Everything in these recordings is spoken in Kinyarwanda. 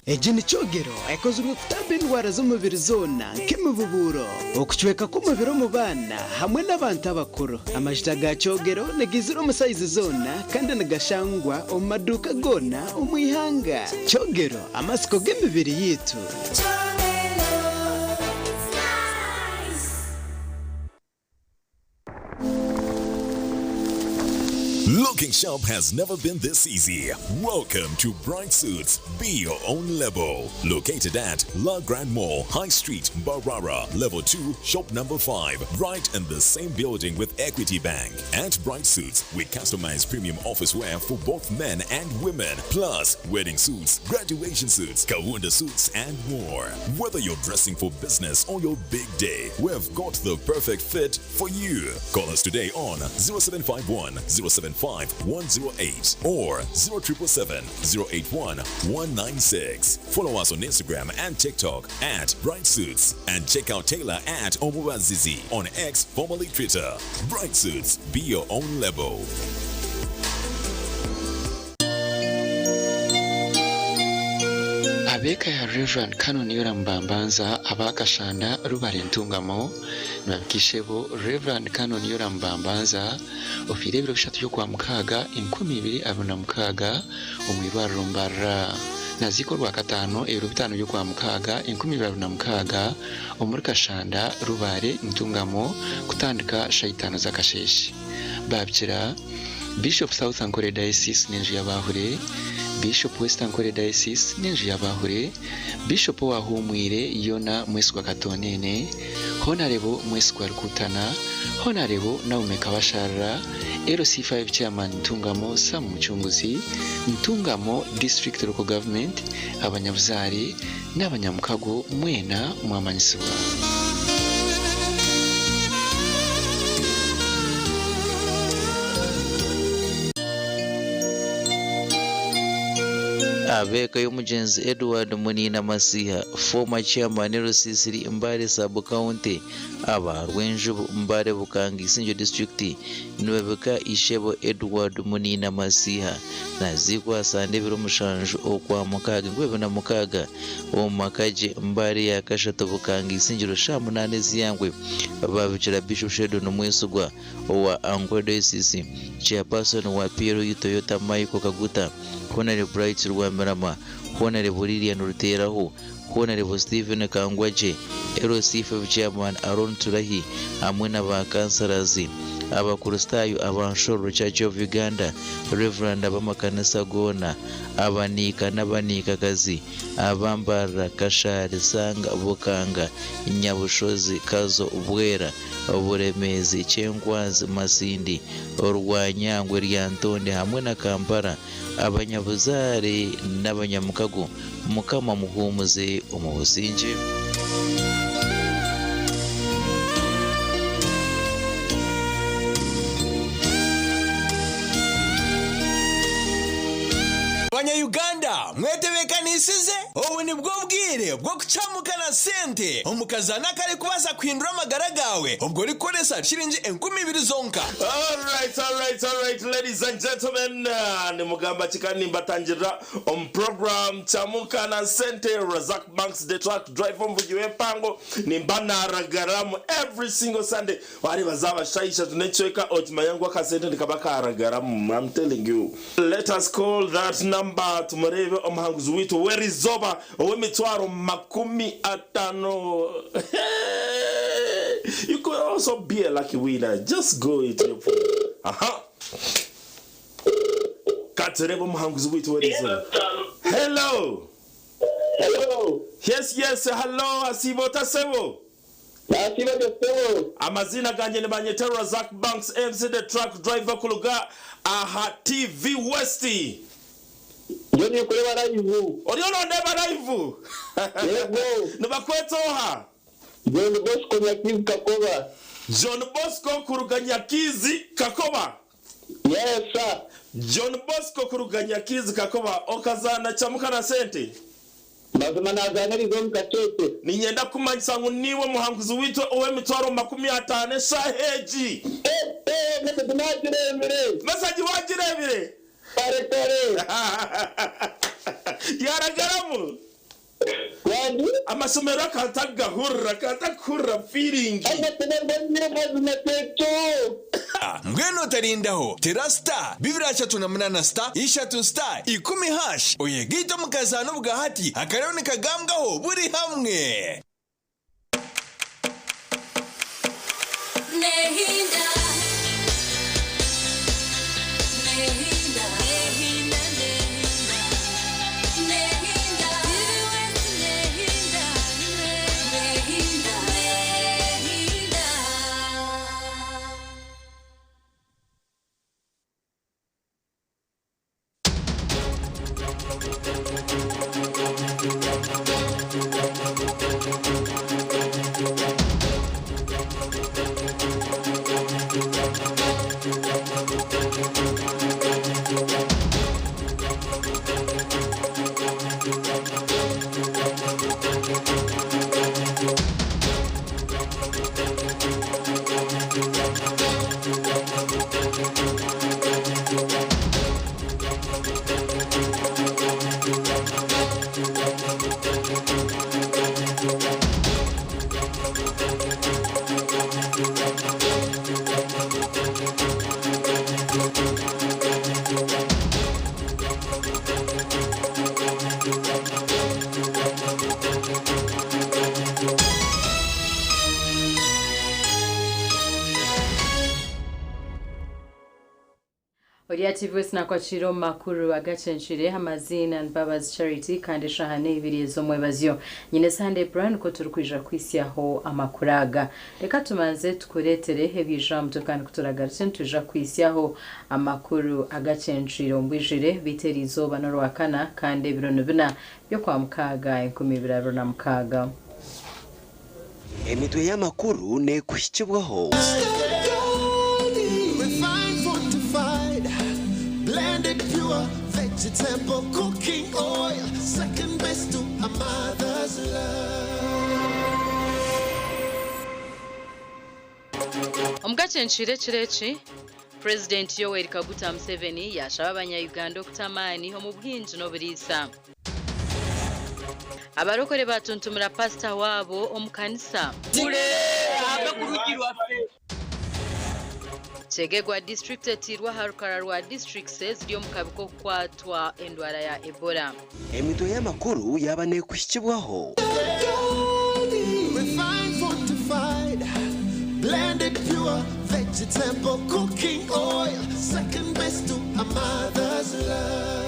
Ejini chogero ekozwe kutamba indwara z'umubiri zona nk'imibuburo okucweka k'umubiri mu bana hamwe n'abantu abakuru. Amajita ga chogero negizira umusayizi zona kandi nagashangwa mu maduka gona umwihanga. Chogero amasiko g'imibiri yitu. Looking sharp has never been this easy. Welcome to Bright Suits. Be your own label. Located at La Grand Mall, High Street, Barara, Level 2, Shop number 5. Right in the same building with Equity Bank. At Bright Suits, we customize premium office wear for both men and women. Plus, wedding suits, graduation suits, Kawunda suits, and more. Whether you're dressing for business or your big day, we've got the perfect fit for you. Call us today on 0751 075 108 or 0777 081 196. Follow us on Instagram and TikTok at Bright Suits and check out Taylor at Mbabazi on X, formerly Twitter. Bright Suits, be your own label. Abeka ya Reverend Canon Yora Mbabazi abakashanda rubare ntungamo nabikishebo Reverend Canon Yora Mbabazi ofire biro bishatu yo kwa mukaga 2026 umwirwa rumbara naziko rwa katano ebiro bitano yo kwa mukaga 2026 umurika shanda rubare ntungamo kutandika shayitano zakasheshi babikira Bishop South Ankole Diocese n'inzu y'abahure, Bishop West Ankole Diocese n'inzu y'abahure, Bishop wa Humwire Yona mwesi kwa Katonene, Honorable mwesi kwa Rukutana, Honorable Naumeka Bashara, LC5 Chairman Ntungamo Sam Muchunguzi, Ntungamo District Local Government, Abanyabuzari n'Abanyamukago mwena mwamanyisiwa. Abeka y'umugenzi Edward Munina Masiha, former chairman Rusisiri Mbare Sub County, aba Rwenjubu Mbare Bukangi Sinjo District, Nwebeka Ishebo Edward Munina Masiha, nazikwa sande biro mushanju okwa mukaga ngwebe na mukaga omakaje Mbare ya Kashato Bukangi Sinjo shamunane ziyangwe babicira Bishop Shedo n'umwesugwa wa Ankole Diocese, chairperson wa Piero Toyota Michael Kaguta, Honorable Bright Rwamerama, Honorable Lilian Ruteraho, Honorable Stephen Kangwaje, LC5 Chairman Aaron Turahi, hamwe n'abakansarazi abakurustayo abanshoro Church of Uganda, Reverend abamakanisa gona, abanika n'abanikakazi, abambara Kashari Sanga Bukanga, Nyabushozi Kazo Ubwera, Uburemezi Chenkwazi Masindi, Urwanyangwe Ryantonde hamwe na Kampala, Abanyabuzare n'Abanyamukago, Mukama muhumuze umubusinje. Uganda mwetebekanisize ubu ni bwo bwire bwo kucamukana sente umukazana kare kubaza kwindura amagara gawe ubwo rikoresa shiringi 20,000 zonka. Alright, ladies and gentlemen, ni mugamba chikani mbatangira program chamukana sente Razak Banks the truck driver mvugiwe pango ni mbanaragaramu every single Sunday wari bazaba shayisha tunecheka otima yangu akasente nikabaka aragaramu. I'm telling you, let us call that number tumurebe omuhanguzi witu werizoba owemitwaro 50. You could also be a lucky winner. Just go it. Katerebo omuhanguzi witu werizoba. Hello. Yes, hello, asibo tasebo. Amazina ganje ne banyetera Razak Banks MC the truck driver kuluga aha TV Westi. Yoni kureba live. Oriona ndeba live. Yego. Nibakwetoha. John Bosco Nyakizi Kakoba. John Bosco Kuruganyakizi Kakoba. Yes sir. John Bosco Kuruganyakizi Kakoba okazana chamukana sente. Bazima nazana rizo mkachete. Ninyenda kumanyisa ngo niwe muhanguzi witu owe mitwaro 50 shaheji. Message wajirebire. Pare. Yaragaramu. Wadi? amasomero akatagahurra feeling Anga tunabanyire mazi na teto. Mbwenu tarindaho terasta bibira chatu na munana star ishatu star 10 hash oyegito mukazano bugahati akarone kagambwaho buri hamwe. Nehinda Oriativus na kwachiro makuru Agacencwire amazina Mbabazi Charity kandi shahane ibirizo mwebazyo nyine Sunday brand ko turukwija kwisiyaho amakuraga reka tumanze tukuretere hebijambo kandi kuturagarutse tuja kwisiyaho amakuru Agacencwire mbwijire biterizo banorwakana kandi birono bina byo kwa mukaga 2026 emitwe y'amakuru ne kwikibwaho vegetable cooking oil, second best to a mother's love. Agacencwire kireki President Yoweri Kaguta Museveni yashaba abanya-Uganda okutamani ho mu bwinji no burisa. Abarokore batuntumira pastor wabo omukanisa. Kule aba kurugirwa fe. Chegegwa district etirwa harukara rwa district says ryo mukabiko kwatwa endwara ya Ebola. Emitwe y'amakuru yabane kwikibwaho. Refined, fortified, blended pure vegetable cooking oil, second best to a mother's love.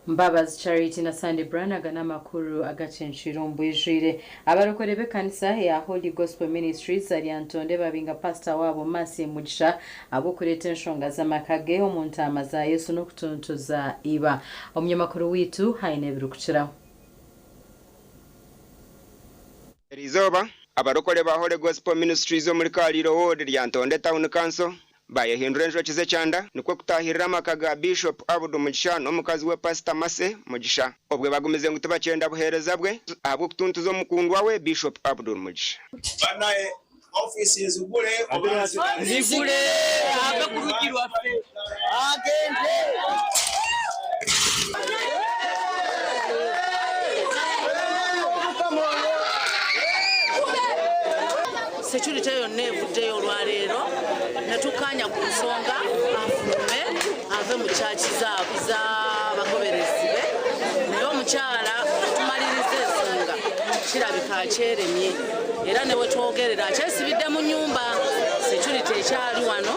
Mbabazi Charity na Sunday brand agana makuru Agacencwire mbwijire abarokore be kanisa ya Holy Gospel Ministries ari Antonde babinga pastor wabo Masi Mugisha abo kureta enshonga z'amakage omuntu amaza Yesu no kutuntuza iba omunyamakuru witu haine birukira Rizoba abarokore ba Holy Gospel Ministries zo muri Kaliro Ward rya Antonde Town Council bayahindura enjo kize cyanda niko kutahirira amakaga Bishop Abudu Mugisha no mukazi we Pastor Mase Mugisha obwe bagumize ngo tubacenda buhereza bwe abo kutuntuzo mukundwa we Bishop Abudu Mugisha banaye office zigule zigule abe kurugirwa fe agende security yo nevudde yo lwalero natukanya ku nsonga afume ave mu church za bagoberezi be nayo omukyala tumalirize ensonga kirabika akyeremye era ne wetwogerera akyesibidde mu nyumba security ekyali wano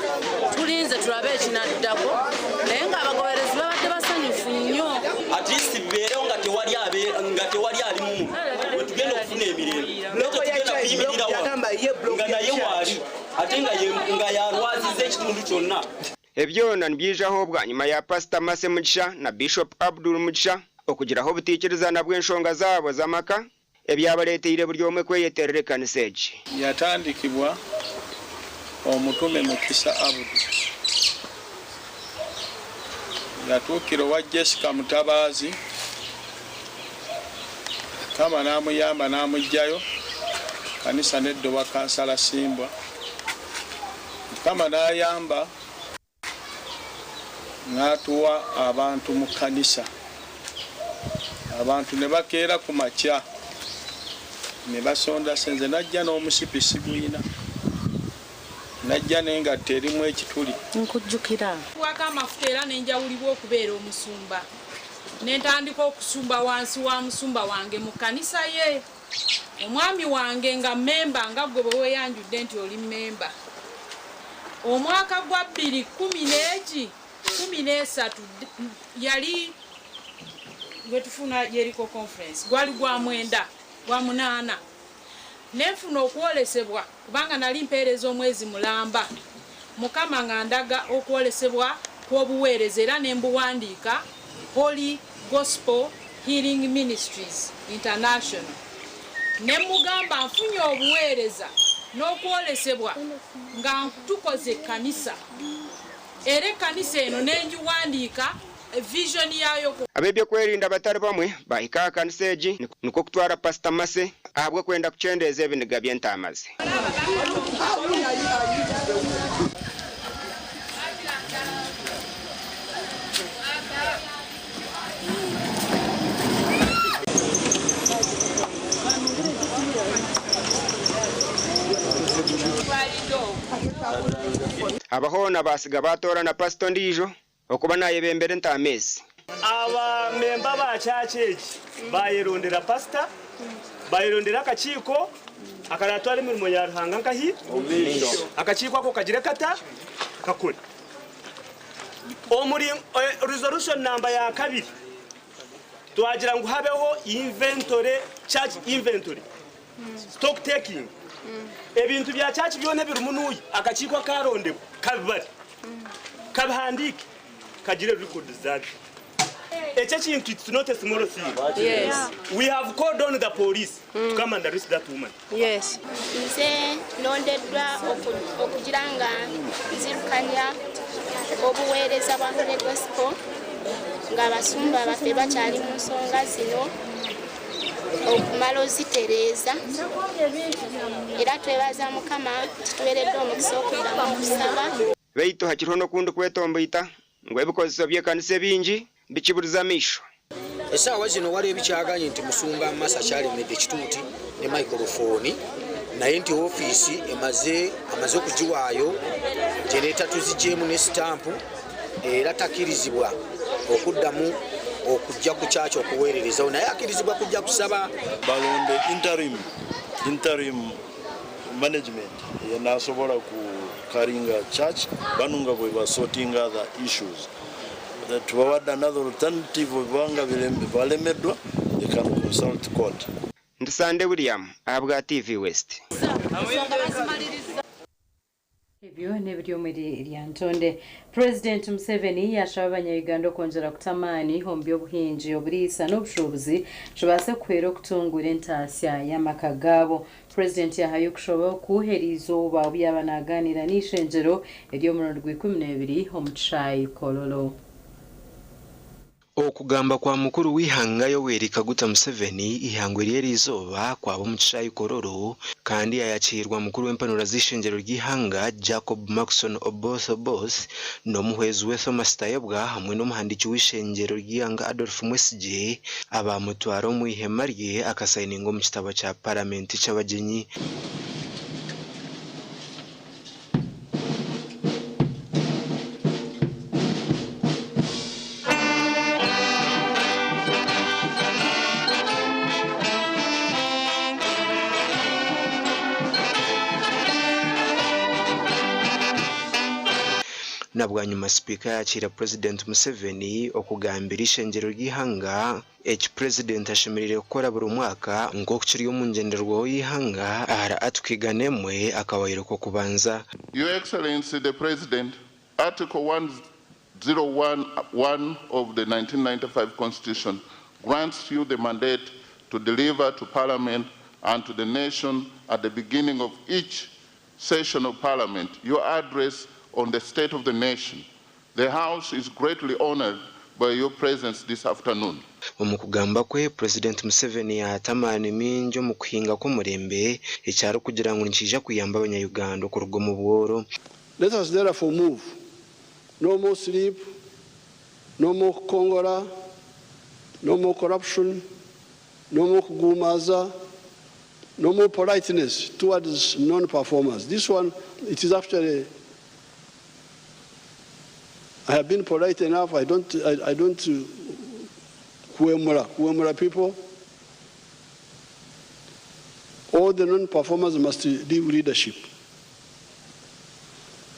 tulinze tulabe ekinaddako naye nga abagoberezi babadde basanyufu nnyo at least bibeerewo nga tewali alimu wetugenda okufuna emirembe nga naye waali ate nga yalwaziza ekitundu kyonna ebyona nibyijaho bwa nyuma ya Pastor Mase Mugisha na Bishop Abdul Mugisha okugiraho butekerezana bw'enshonga zaabo z'amaka ebyabaleeteire buli omwe kweyeterera ekkanisa egi yatandikibwa omutume Mukisa Abudu yatuukira wa Jessica Mutabazi kama namuyamba namujjayo kanisa neddo wa kansala Simbwa kama nayamba n'atuwa abantu mu kkanisa. Abantu ne bakeera ku makya ne basonda senze, najja n'omusipi sigwina, najja n'engatta erimu ekituli. Nkujjukira waka amafuta era nenjawulibwa okubeera omusumba, nentandika okusumba wansi wa musumba wange mu kkanisa ye, omwami wange nga mmemba nga gwe bwe weeyanjudde nti oli mmemba. Omwaka gwa 2013 yali gwe tufuna Jericho conference, gwali gwa 8 nenfuna okwolesebwa kubanga nali mpeereza omwezi mulamba, Mukama nga ndaga okwolesebwa kw'obuweereza era nembuwandiika Holy Gospel Healing Ministries International. Nemugamba nfunye obuweereza n'okwolesebwa nga tukoze ekkanisa, era ekkanisa eno nenjiwandiika vision yayo. Ab'ebyokwerinda batali bamwe bahika akanisa egi niko kutwara Pastor Mase ahabwe kwenda kucendeeza ebiniga by'entaamazi. Abahoona basiga batoora na Pastor Ndijo okuba nayebembera entaamezi. Abamemba ba church egi bayerondera pastor, bayerondera akakiiko akaratwara emirimo ya Ruhanga nkahi akakiiko ako kagire kata kakole omuri resolution number ya 2 twagira ngo habeho inventory, church inventory, stock taking. Ebintu bya church byone birumunuyi akakiiko karondebwa kabari kabihandike kagire record zake. It's not a small thing. Yes. We have called on the police to come and arrest that woman. Yes. Nze nondedwa okugira nga nzirukanya obuweereza bwa Holy Gospel nga basumba baffe bakyali mu nsonga zino okumala ozitereeza, era twebaza Mukama tutuweeredde omukisa okuddamu okusaba. Beitu hakiriho n'okundi kwetomboita ngo ebikozeso by'ekkanisa bingi bikiburiza amisho. Essaawa zino waliwo ebikyaganye nti musumba Masa kyalemedde ekituuti ne microphone, naye nti ofiisi amaze okugiwaayo jeneeta tuzigyemu ne sitampu, era takkirizibwa okuddamu okujja ku kyaki okuweererezawo, naye akkirizibwa kujja kusaba. Balonde interim management yenasobola ku karinga church banunga bwe basorting other issues. That we had another alternative wanga balemeddwa, they can consult court. Ndisande William abwa TV West. Ebyo nebyo muri lyantonde. President Museveni yashaba abanyayuganda okwongera kutamaani omu by'obuhingi oburiisa n'obushobozi kibase kuhera okutungura entaasya y'amaka gaabo. President yahaye okushobola okuheriza oba byaba naganira n'ishengyero ery'omurundi gw'12 omu Kishaayi Kololo. Okugamba kwa mukuru w'ihanga Yoweri Kaguta Museveni ihangwe ly'erizooba kwabo mu Kishaayi Kololo kandi yayakirwa mukuru w'empanuro z'ishengyero ry'ihanga Jacob Maxson Obos n'omuhwezi we Thomas Tayebwa hamwe n'omuhandiki w'ishengyero ry'ihanga Adolf Mwesigye abamutwara omu ihema rye akasayininga omu kitabo kya Paramenti ky'abagenyi. Nabwanyuma speaker yakira President Museveni okugambira ishengyero ry'ihanga President ashemerere gukora buri mwaka nk'uko kiri mu ngenderwaho y'ihanga ara atukiganemwe akawayiro ko kubanza. Your Excellency the President, Article 101 of the 1995 Constitution grants you the mandate to deliver to Parliament and to the nation at the beginning of each session of Parliament your address on the state of the nation. The House is greatly honored by your presence this afternoon. Omukugamba kwe President Museveni atamaani mingi mu kuhinga kw'omurembe ekyaro kugira ngu nkija kuyamba abanyayuganda okuruga mu bworo. Let us therefore move. No more sleep, no more Kongora, no more corruption, no more kugumaza, no more politeness towards non-performers. This one, it is actually, I have been polite enough. I don't kuemura people. All the non-performers must leave leadership.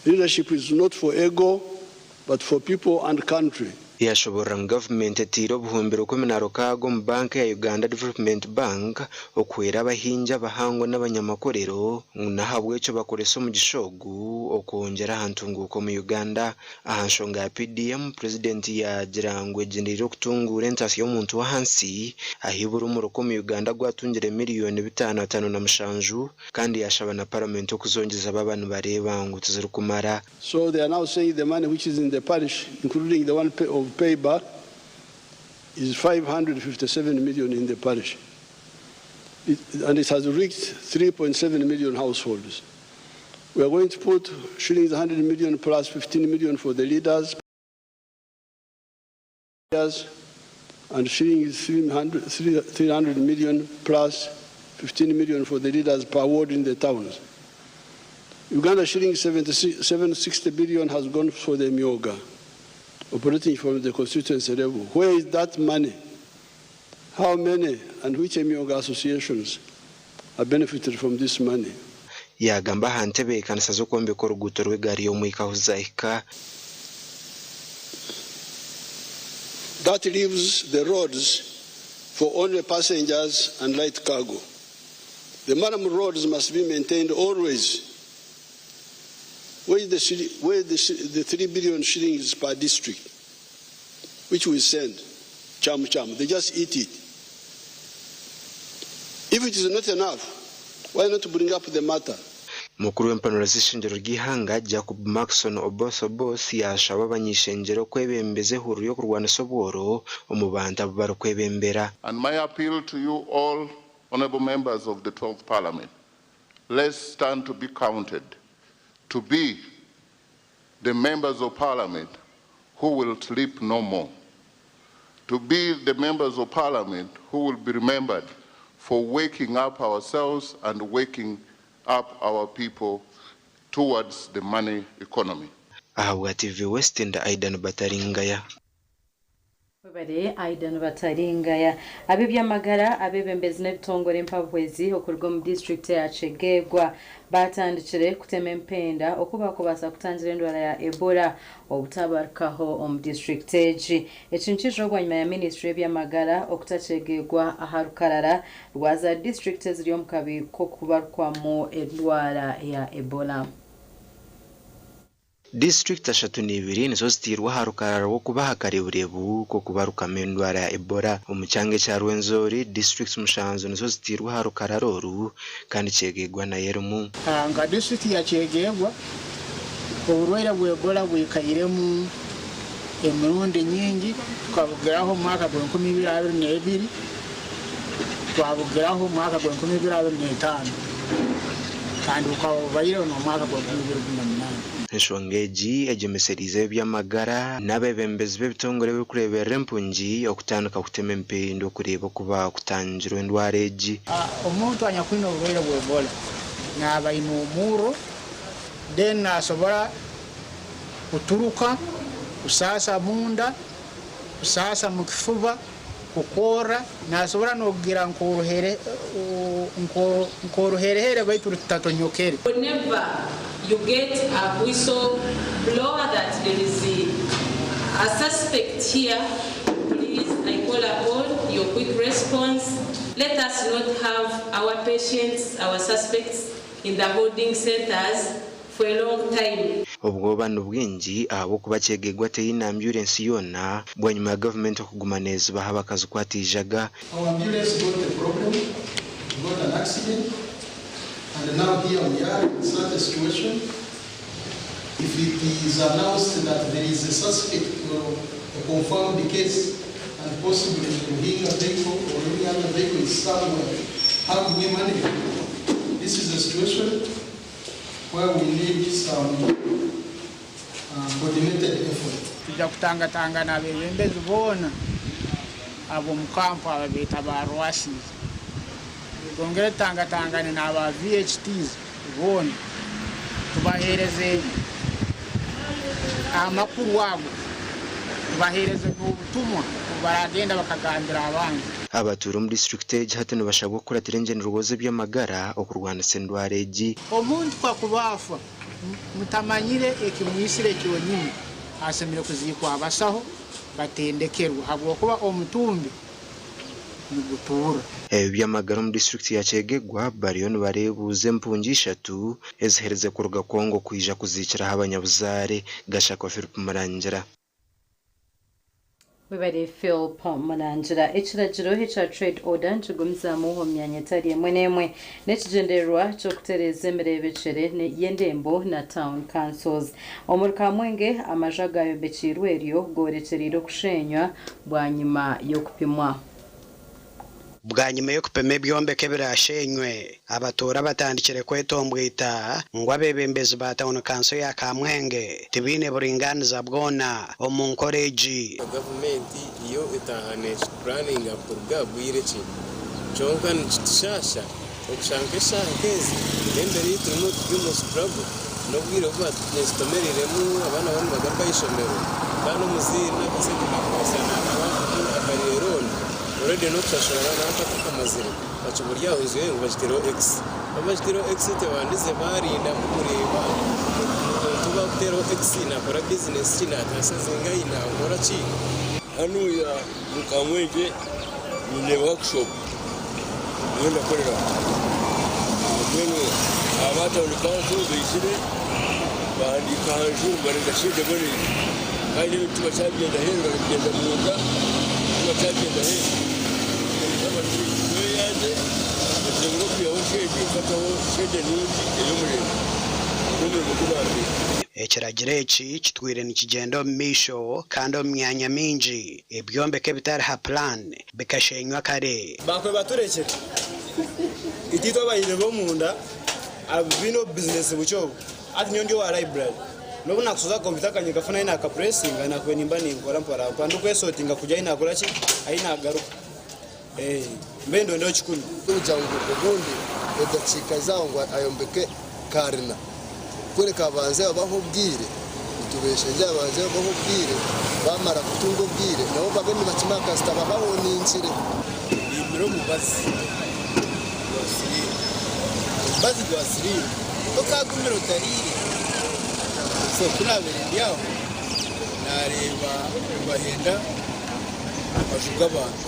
Leadership is not for ego, but for people and country. yashobora government etira obuhumbiro 16 mu banki ya Uganda Development Bank okwera abahinja bahangwa n'abanyamakorero nahabwe cyo bakoresa mu gishogu okongera hantunguko mu Uganda ahanshonga ya PDM president ya jirangwe generiro kutungura entasi y'omuntu wa hansi ahibura umuroko mu Uganda gwatungire miliyoni 5 na mushanju kandi yashaba na parliament okuzongeza abantu bareba ngo tuzirukumara. So they are now saying the money which is in the parish, including the one of payback, is 557 million in the parish. And it has reached 3.7 million households. We are going to put shillings 100 million plus 15 million for the leaders, and shillings 300 million plus 15 million for the leaders per ward in the towns. Uganda shilling 760 billion has gone for the Myoga, operating from the constituency level. Where is that money? How many and which Myoga associations have benefited from this money? Yagamba hantebe kanisa zo kombeko ruguto rw'egari yo mwika huzahika. That leaves the roads for only passengers and light cargo. The Maram roads must be maintained always. Where the 3 billion shillings per district, which we send, cham, they just eat it. If it is not enough, why not bring up the matter? Mukuru w'empanuro z'ishingiro ry'ihanga Jacob Maxson Obosobos yashaba abanyishengero kwebembeze huru yo kurwana soboro umubanda baro kwebembera. And my appeal to you all, honorable members of the 12th Parliament, let's stand to be counted, to be the members of Parliament who will sleep no more, to be the members of Parliament who will be remembered for waking up ourselves and waking up our people towards the money economy. Ahawa TV West and Aidan Bataringaya. Bari Aidan Bataringaya abibyamagara abebembezi n'ebitongore empabwezi okurwa mu district ya Chegegwa batandikire kutema empenda okuba kubasa kutangira endwara ya Ebola obutabarkaho om district egi ekinkijo gwanyuma ya ministry y'ebyamagara okutachegegwa aharukarara rwaza district ziri omukabi ko kubarkwamo endwara ya Ebola. District 32 nizo zitirwa harukarara wo kubaha kareburebu ko kubarukamo endwara ya Ebola umucyange cya Rwenzori district mushanzo nizo zitirwa harukararo kandi Chegegwa na Yerumu nga district ya Chegegwa uburwaire bwa Ebola bwikayiremu emirundi nyingi twabugeraho mwaka wa 2022 twabugeraho mwaka wa 2025 kandi ukabaire no mwaka wa 2028 Nshongeji ejemeserize byamagara nabebembezi b'ebitongore bikurebera empunji okutandika kutema empendo kureba kuba kutanjiro endwara egi omuntu anyakwino uburwaire bwa Ebola naba inumuro then asobora kuturuka usasa munda usasa mukifuba kukora nasobora nogira nkorohere baitu tutatonyokere. Whenever you get a whistle blower that there is a suspect here, please I call upon your quick response. Let us not have our patients, our suspects in the holding centers for a long time. Ubwo bantu bwinji abo kuba Chegegwa te ina ambulance yona bwanyuma ya government okugumaneza bahaba kazi kwatijaga. Our ambulance got a problem, got an accident, and now here we are in such a situation. If it is announced that there is a suspect or a confirmed case and possibly a vehicle or any other vehicle is somewhere, how do we manage it? This is a situation where we need some coordinated effort. tujja kutangatangana abebembezi boona ab'omu kampu ababeeta ba rwasizi twongere tutangatangane n'aba VHTs boona tubaheereze amakuru ago tubaheereze n'obutumwa baragenda bakagambira abandi abatura muri district hati nibashaka kuratira engene rugoze by'amagara okurwana sendware egi omuntu kwakubafa mutamanyire ekimwisire kyonyine asemere kuzikwa abasaho batendekerwa habwokuba omutumbi nigutura by'amagara mu district ya Kyegegwa bariyo nibarebuze empungi 3 ezihereze kuruga Kongo kwija kuzikira abanyabuzare gashaka Philip Murangira webare Phil Pomanangira ekiragiro echa trade order ntugumza mu myanya tari emwe n'ekigenderwa cyo kutereza emerebecere y'endembo na town councils omurka mwenge amajaga yobekirweryo goreteriro kushenywa bwanyuma yo kupimwa bwanyuma yo kupema ebyombeke birashenywe abatora batandikire kwetombwita ngo abebembezi ba town council ya Kamwenge tibine buringaniza bwona omunkoreji government iyo itahane planning apurga bwireki chonka nchishasha okushanke shankezi enderi turimo tubyumo struggle no bwire kwa tunestomeriremu abana bano bagamba ishomero kandi umuzina bose kunakozana abantu akareroni already no kushashora n'akatuka mazire bacuburya huzuye ubashikiro X abashikiro X tewandize barinda kureba tuba kutero X na kora business china tasazenga ina ngora chi hano ya Mukamwenge ni workshop yenda korera mwene abata ulikanzu bishire bandi kanzu bari gashide bari kandi tuba cyagenda henda kugenda mwuga tuba cyagenda henda ekiragiro eki kitwire nikigenda omu misho kandi omu myanya mingi ebyombeke bitari ha plan bikashenywa kare bakwe baturekere ititwa abayire bomunda abino business bucyo ati nyo ndio wa library nobu nakusoza computer kanye gafuna ina ka pressing na kwe nimba ni nkora mpara pandu kwesotinga kujya ina akora ki aina garuka mbendo ndio chikuni kujangu kugundi edachika zangu ayombeke karina kule kabanze abahubwire tubesheje abanze abahubwire bamara kutungo bwire nabo bageni bakimaka staba bahoninzire ibiro mubazi bazi gwasiri okagumiro tarire so kunabere ndiaho nareba bahenda amashuga abantu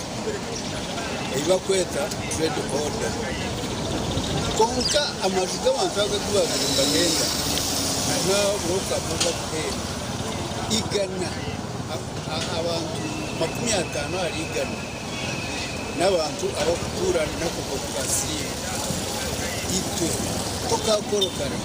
ibakweta trade order konka amashuga abantu agakubaga ngenda na broka boba kuhera igana abantu 50 ari igana n'abantu abakutura nako kokasiye itwe tokakorokana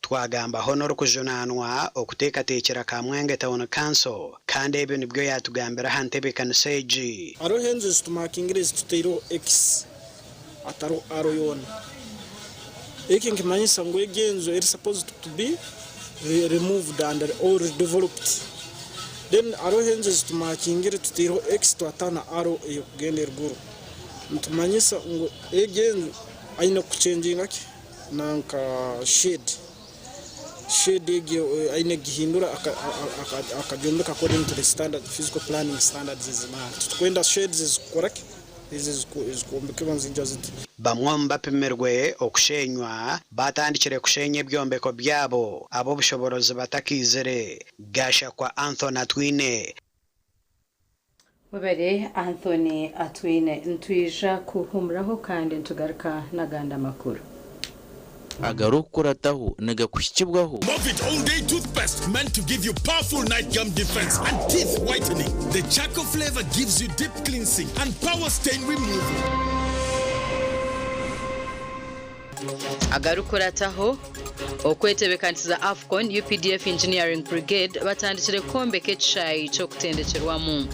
twagamba honor kujonanwa okutekatekera Kamwenge town council kandi ebyo nibyo yatugambira hantebe kaniseji aro henze tumakingirize tutero X ataro aro yona iki nkimanyisa ngo egenzo is supposed to be removed and or developed then aro henze tumakingire tutero X twatana aro yo kugenda ruguru ntumanyisa ngo egenzo aina kuchanginga ki nanka shade aina gihindura akajombeka according to the standard physical planning standards zimana tukwenda shades is correct this is kuombeka banzinjaziti bamwe mbapimirwe okushenywa batandikire kushenya ebyombeko byabo abo bushoborozi batakizere gasha kwa Anthony Atwine webere Anthony Atwine ntwija kuhumuraho kandi ntugaruka naganda makuru agarukurataho nagakushikibwaho Movit All Day Toothpaste meant to give you powerful night gum defense and teeth whitening. The charcoal flavor gives you deep cleansing and power stain removal. agarukurataho okwetebekanisiza AFCON UPDF Engineering Brigade batandikire kombeka ekicayi cyo kutendekerwamu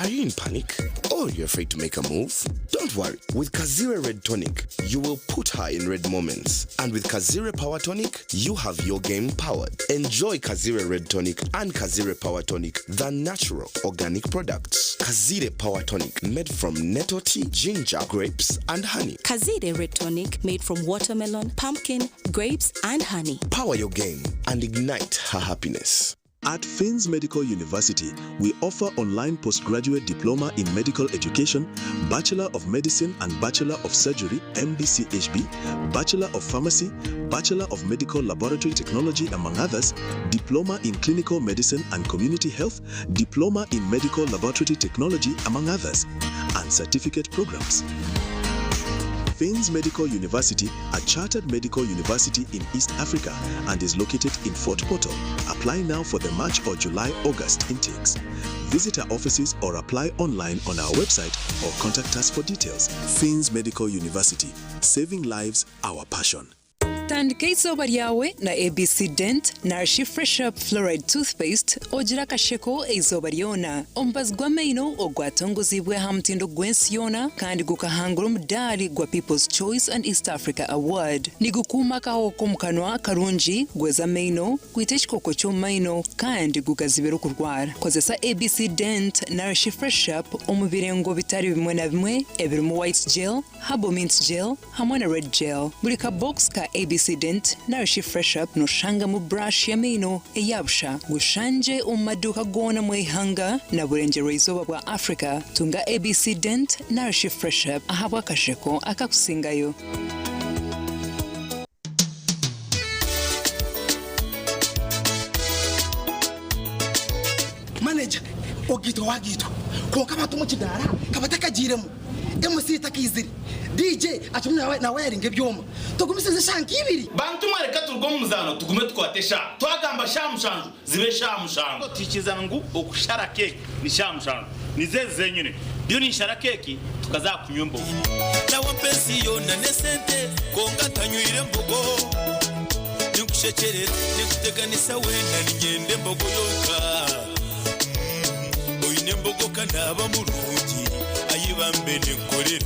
Are you in panic? Or you're afraid to make a move? Don't worry. With Kazire Red Tonic, you will put her in red moments. And with Kazire Power Tonic, you have your game powered. Enjoy Kazire Red Tonic and Kazire Power Tonic, the natural organic products. Kazire Power Tonic, made from nettle tea, ginger, grapes, and honey. Kazire Red Tonic, made from watermelon, pumpkin, grapes, and honey. Power your game and ignite her happiness. At Fins Medical University, we offer online postgraduate diploma in medical education, Bachelor of Medicine and Bachelor of Surgery, MBCHB, Bachelor of Pharmacy, Bachelor of Medical Laboratory Technology, among others, Diploma in Clinical Medicine and Community Health, Diploma in Medical Laboratory Technology, among others, and certificate programs. Fins Medical University, a chartered medical university in East Africa and is located in Fort Portal. Apply now for the March or July-August intakes. Visit our offices or apply online on our website or contact us for details. Fins Medical University, saving lives, our passion. Tandika izuba ryawe na ABC Dent Nourish Fresh Up Fluoride Toothpaste ogira kasheko izuba ryona omubazi gw'amaino ogwatongozibwe ha mutindo gwensi yona kandi gukahangura omudali gwa People's Choice and East Africa Award nigukuma kahoko mukanwa karungi gweza amaino kwita ekikoko ky'omumaino kandi gugazibira okurwara kozesa ABC Dent Nourish Fresh Up omu birengo bitari bimwe na bimwe ebirimu white gel, herbal mint gel hamwe na red gel buli ka box ka ABC Dent Nourish Fresh Up noshanga mu brush ya mino eyabusha gushanje omumaduka gona mu ihanga na burengero izuba bwa Africa tunga ABC Dent Nourish Fresh Up ahabwa kasheko akakusingayo. Manager ogito wagito konka batumu kidara kabatakagiremo MC takiziri DJ atumwe na wiring ebyoma tugumisize shanki ibiri bantu mwareka turwo muzano tugume twatesha twagamba shamushanju zibe shamushanju tikizangu okushara cake ni shamushanju nizeze nyine byo ni shara cake tukazakunyumba nawo pesi yona nesente konga tanywire mbogo nikushekerera nikuteganisa wenda nigende mbogo yoka oyine mbogo kanaba mulungi ayibambe nikorera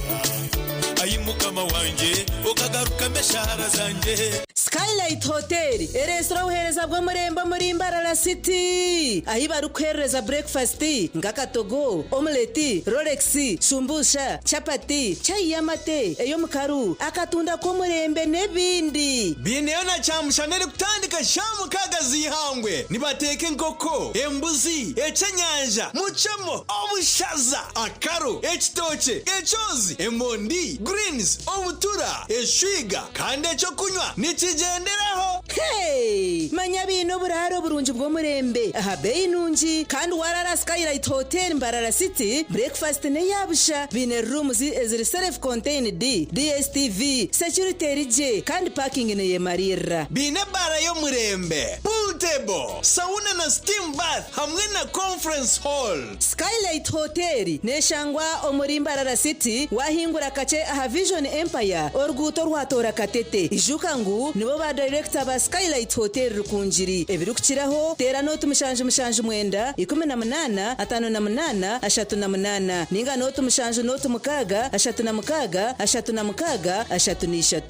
ayimukama wanje okagaruka meshara zanje Skylight Hotel erestora uhereza bwo murembo muri Mbarara City ahibaru kwereza breakfast ngakatogo omelette Rolex sumbusha chapati chai yamate eyo mukaru akatunda ko murembe nebindi bineyo na chamushanere kutandika shamu kagazi ihangwe nibateke nkoko embuzi echenyanja muchemo obushaza akaro ekitoche echozi emondi greens obutura eshwiga kandi echo kunywa nikigenderaho hey manya bino buraro burunji bwo murembe aha beinunji kandi warara Skylight Hotel Mbarara City breakfast ne yabusha bine rooms eziri self contained DSTV security rije kandi parking ne yemarira bine bara yo murembe pool table sauna na steam bath hamwe na conference hall. Skylight Hotel neshangwa omuri Mbarara City wahingura kace aha Vision Empire orguto rwatora katete ijukangu nibo ba director ba Skylight Hotel rukunjiri ebirukiraho tera notu mushanje mwenda 18 58 38 ninga notu mushanje notu mukaga 36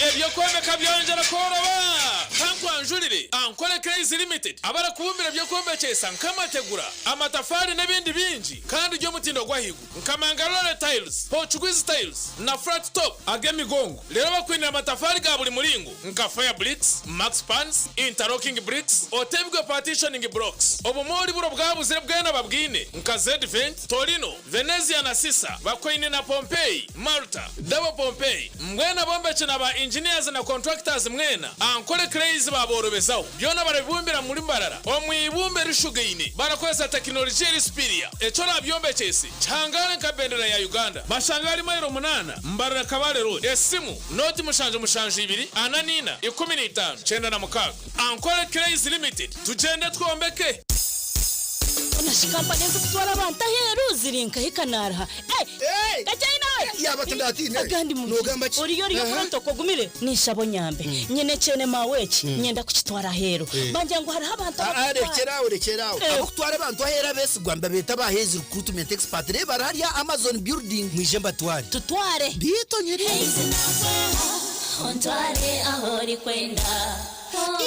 ebyo kwomeka byongera koroba kankwanjurire ankole Crazy Limited abara kubumbira byo kombekesa nkamategura amatafari n'ebindi bingi kandi ryo mutindo gwahigu nkamangalore tiles Portuguese tiles na flat top agemigongo lero bakwinira amatafari ga buli muringo nka fire bricks max pans interlocking bricks otebwe partitioning blocks obumori buro bwabuzire bwena babwine nka Z-Vent Torino Venezia na Sisa bakwine na Pompeii Malta double Pompeii mwena bombeche na ba engineers na contractors mwena ankole Crazy baborobezaho byona barabibumbira muri Mbarara omwibumbe rishugeine barakwesa technology rispiria echo nabyombecyese cyangane kabendera ya Uganda bashangari mayiro 8 Mbarara Kabale road esimu noti mushanje 2 ananina 15 chenda na mukaga ankole Crazy Limited tugende twombeke Nashikampani zo kutwara abantu aheru zirinka hikanara. Gacyayi nawe yaba tandati agandi mu uriyo riyo pronto kogumire nishabo nyambe nyene cene maweki nyenda kuchitwara hero banje ngo hari abantu rekeraho abo kutwara abantu ahera bese gwamba beta bahezi recruitment expert reba hariya Amazon building mwijemba twari tutware bito nyeri ontware ahori kwenda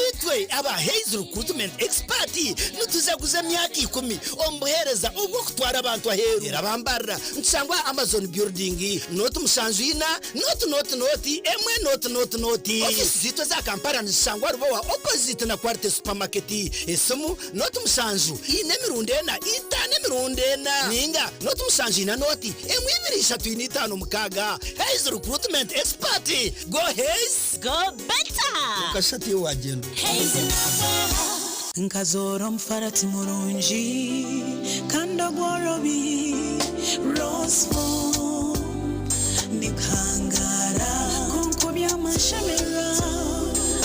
itwe aba Haze recruitment expert nutuzaguza myaka 10 ombuhereza ubwo kutwara abantu aheru rabambara nsangwa Amazon building not musanjina not emwe not office zito za Kampala nsangwa rubo opposite na Quarte supermarket esumu not musanju ine mirundena itane mirundena ninga not musanjina not emwe 235 mukaga Haze recruitment expert go Haze go better ukashati wagendo nkazoro mfarati murunji kanda gworobi rosefo nikangara konko byamashemera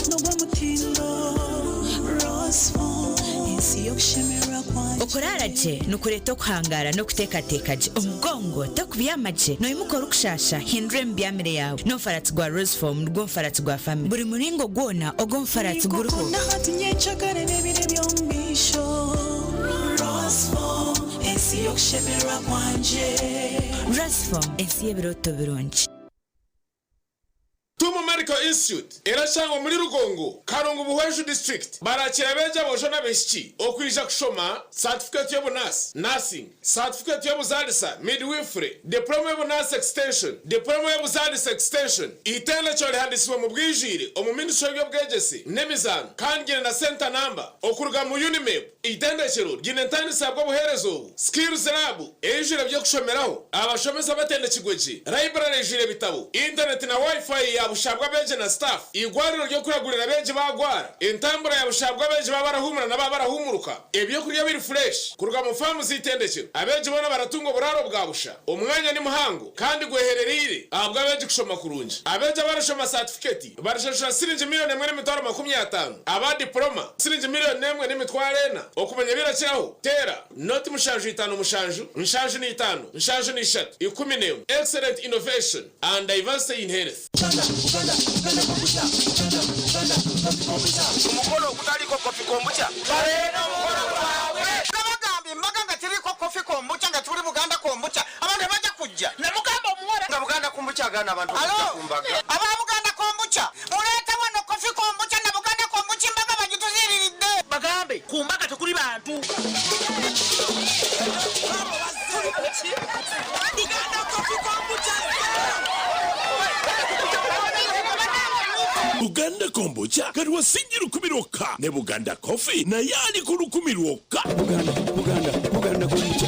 nogwa mutindo rosefo insi yokushemera kwanje okoraraje nukureto kwangara no kutekatekaje umugongo takubiyamaje no imukora ukushasha hindure mbyamire yawe no farati gwa rosefo murwo farati gwa family buri muringo gwona ogo farati guruho ndahati nyechakare nebire byombisho rosefo insi yokushemera kwanje rosefo insi yebiroto bironje Tumu Medical Institute irashangwa muri Rugongo Karongo Buhweshu District barakira beja bojona beshiki okwija kushoma certificate yo nurse nursing certificate yo buzalisa midwifery diploma yo nurse extension diploma yo buzalisa extension itele chole handisiwe mu bwijire omuminisho yo bwegesi nemizano kandi na center number okuruga mu Unimap itendekero ginentani sabwo buherezo skills lab ejire byo kushomeraho abashomeza batende kigweji library ejire bitabo internet na wifi ya bushabwa beje na staff igwariro ryo kuragurira beje bagwara intambura ya bushabwa beje babarahumura na babarahumuruka ebyo kurya biri fresh kuruga mu famu zitendekero abeje bona baratungo buraro bwa busha umwanya ni muhango kandi gwehererire abwa beje kushoma kurunje abeje barashoma certificate barashashura sirinje miliyoni 1.50 aba diploma sirinje miliyoni 1.40 okumenya birakiraho tera not mushanju 5 mushanju nshanju ni 5 nshanju ni 3 10 excellent innovation and diversity in health umukoro kutaliko kofi kombucha bareno umukoro wawe kabagambi mbaganga tiriko kofi kombucha nga tuli Buganda kombucha abantu baje kujja ne mugamba muwora nga Buganda kombucha gana abantu kumbaga aba Buganda kombucha muleta wano kofi kombucha na Buganda kombucha mbaga bagituziriride bagambe kumbaga tukuli bantu Buganda kofi kombucha Buganda kombucha kariwa sinjiru kumiroka ne Buganda coffee na yali kurukumiroka Buganda kombucha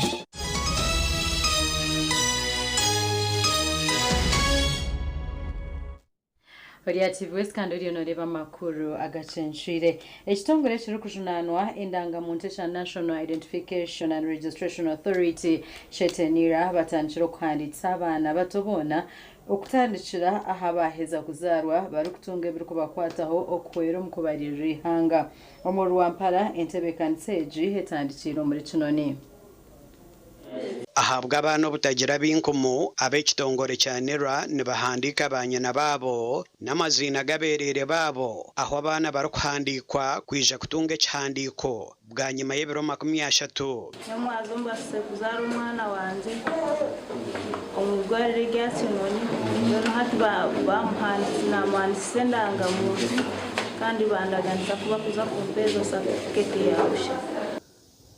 Variative West Kandori noreba makuru Agacencwire ekitongole kiri kujunanwa indangamuntu cha National Identification and Registration Authority shetenira batandikira kwanditsa abana batobona okutandikira ahabaheza kuzarwa bari kutunga ebiri kubakwataho okwero mukubarira ihanga omuru wampara entebe kanseji hetandikira muri kinoni ahabwa abana butagira binkumu ab'ekitongole cya NERA nibahandika abanyana babo n'amazina gaberere babo aho abana bari kuhandikwa kwija kutunga ekihandiko bwa nyuma y'ebiro 30 nyamwazomba sekuzara umwana wanje omugwari rya kinoni none hati bamuhandise namwandise ndangamuntu kandi bandaganisa kuba kuza kumpezo certificate yawe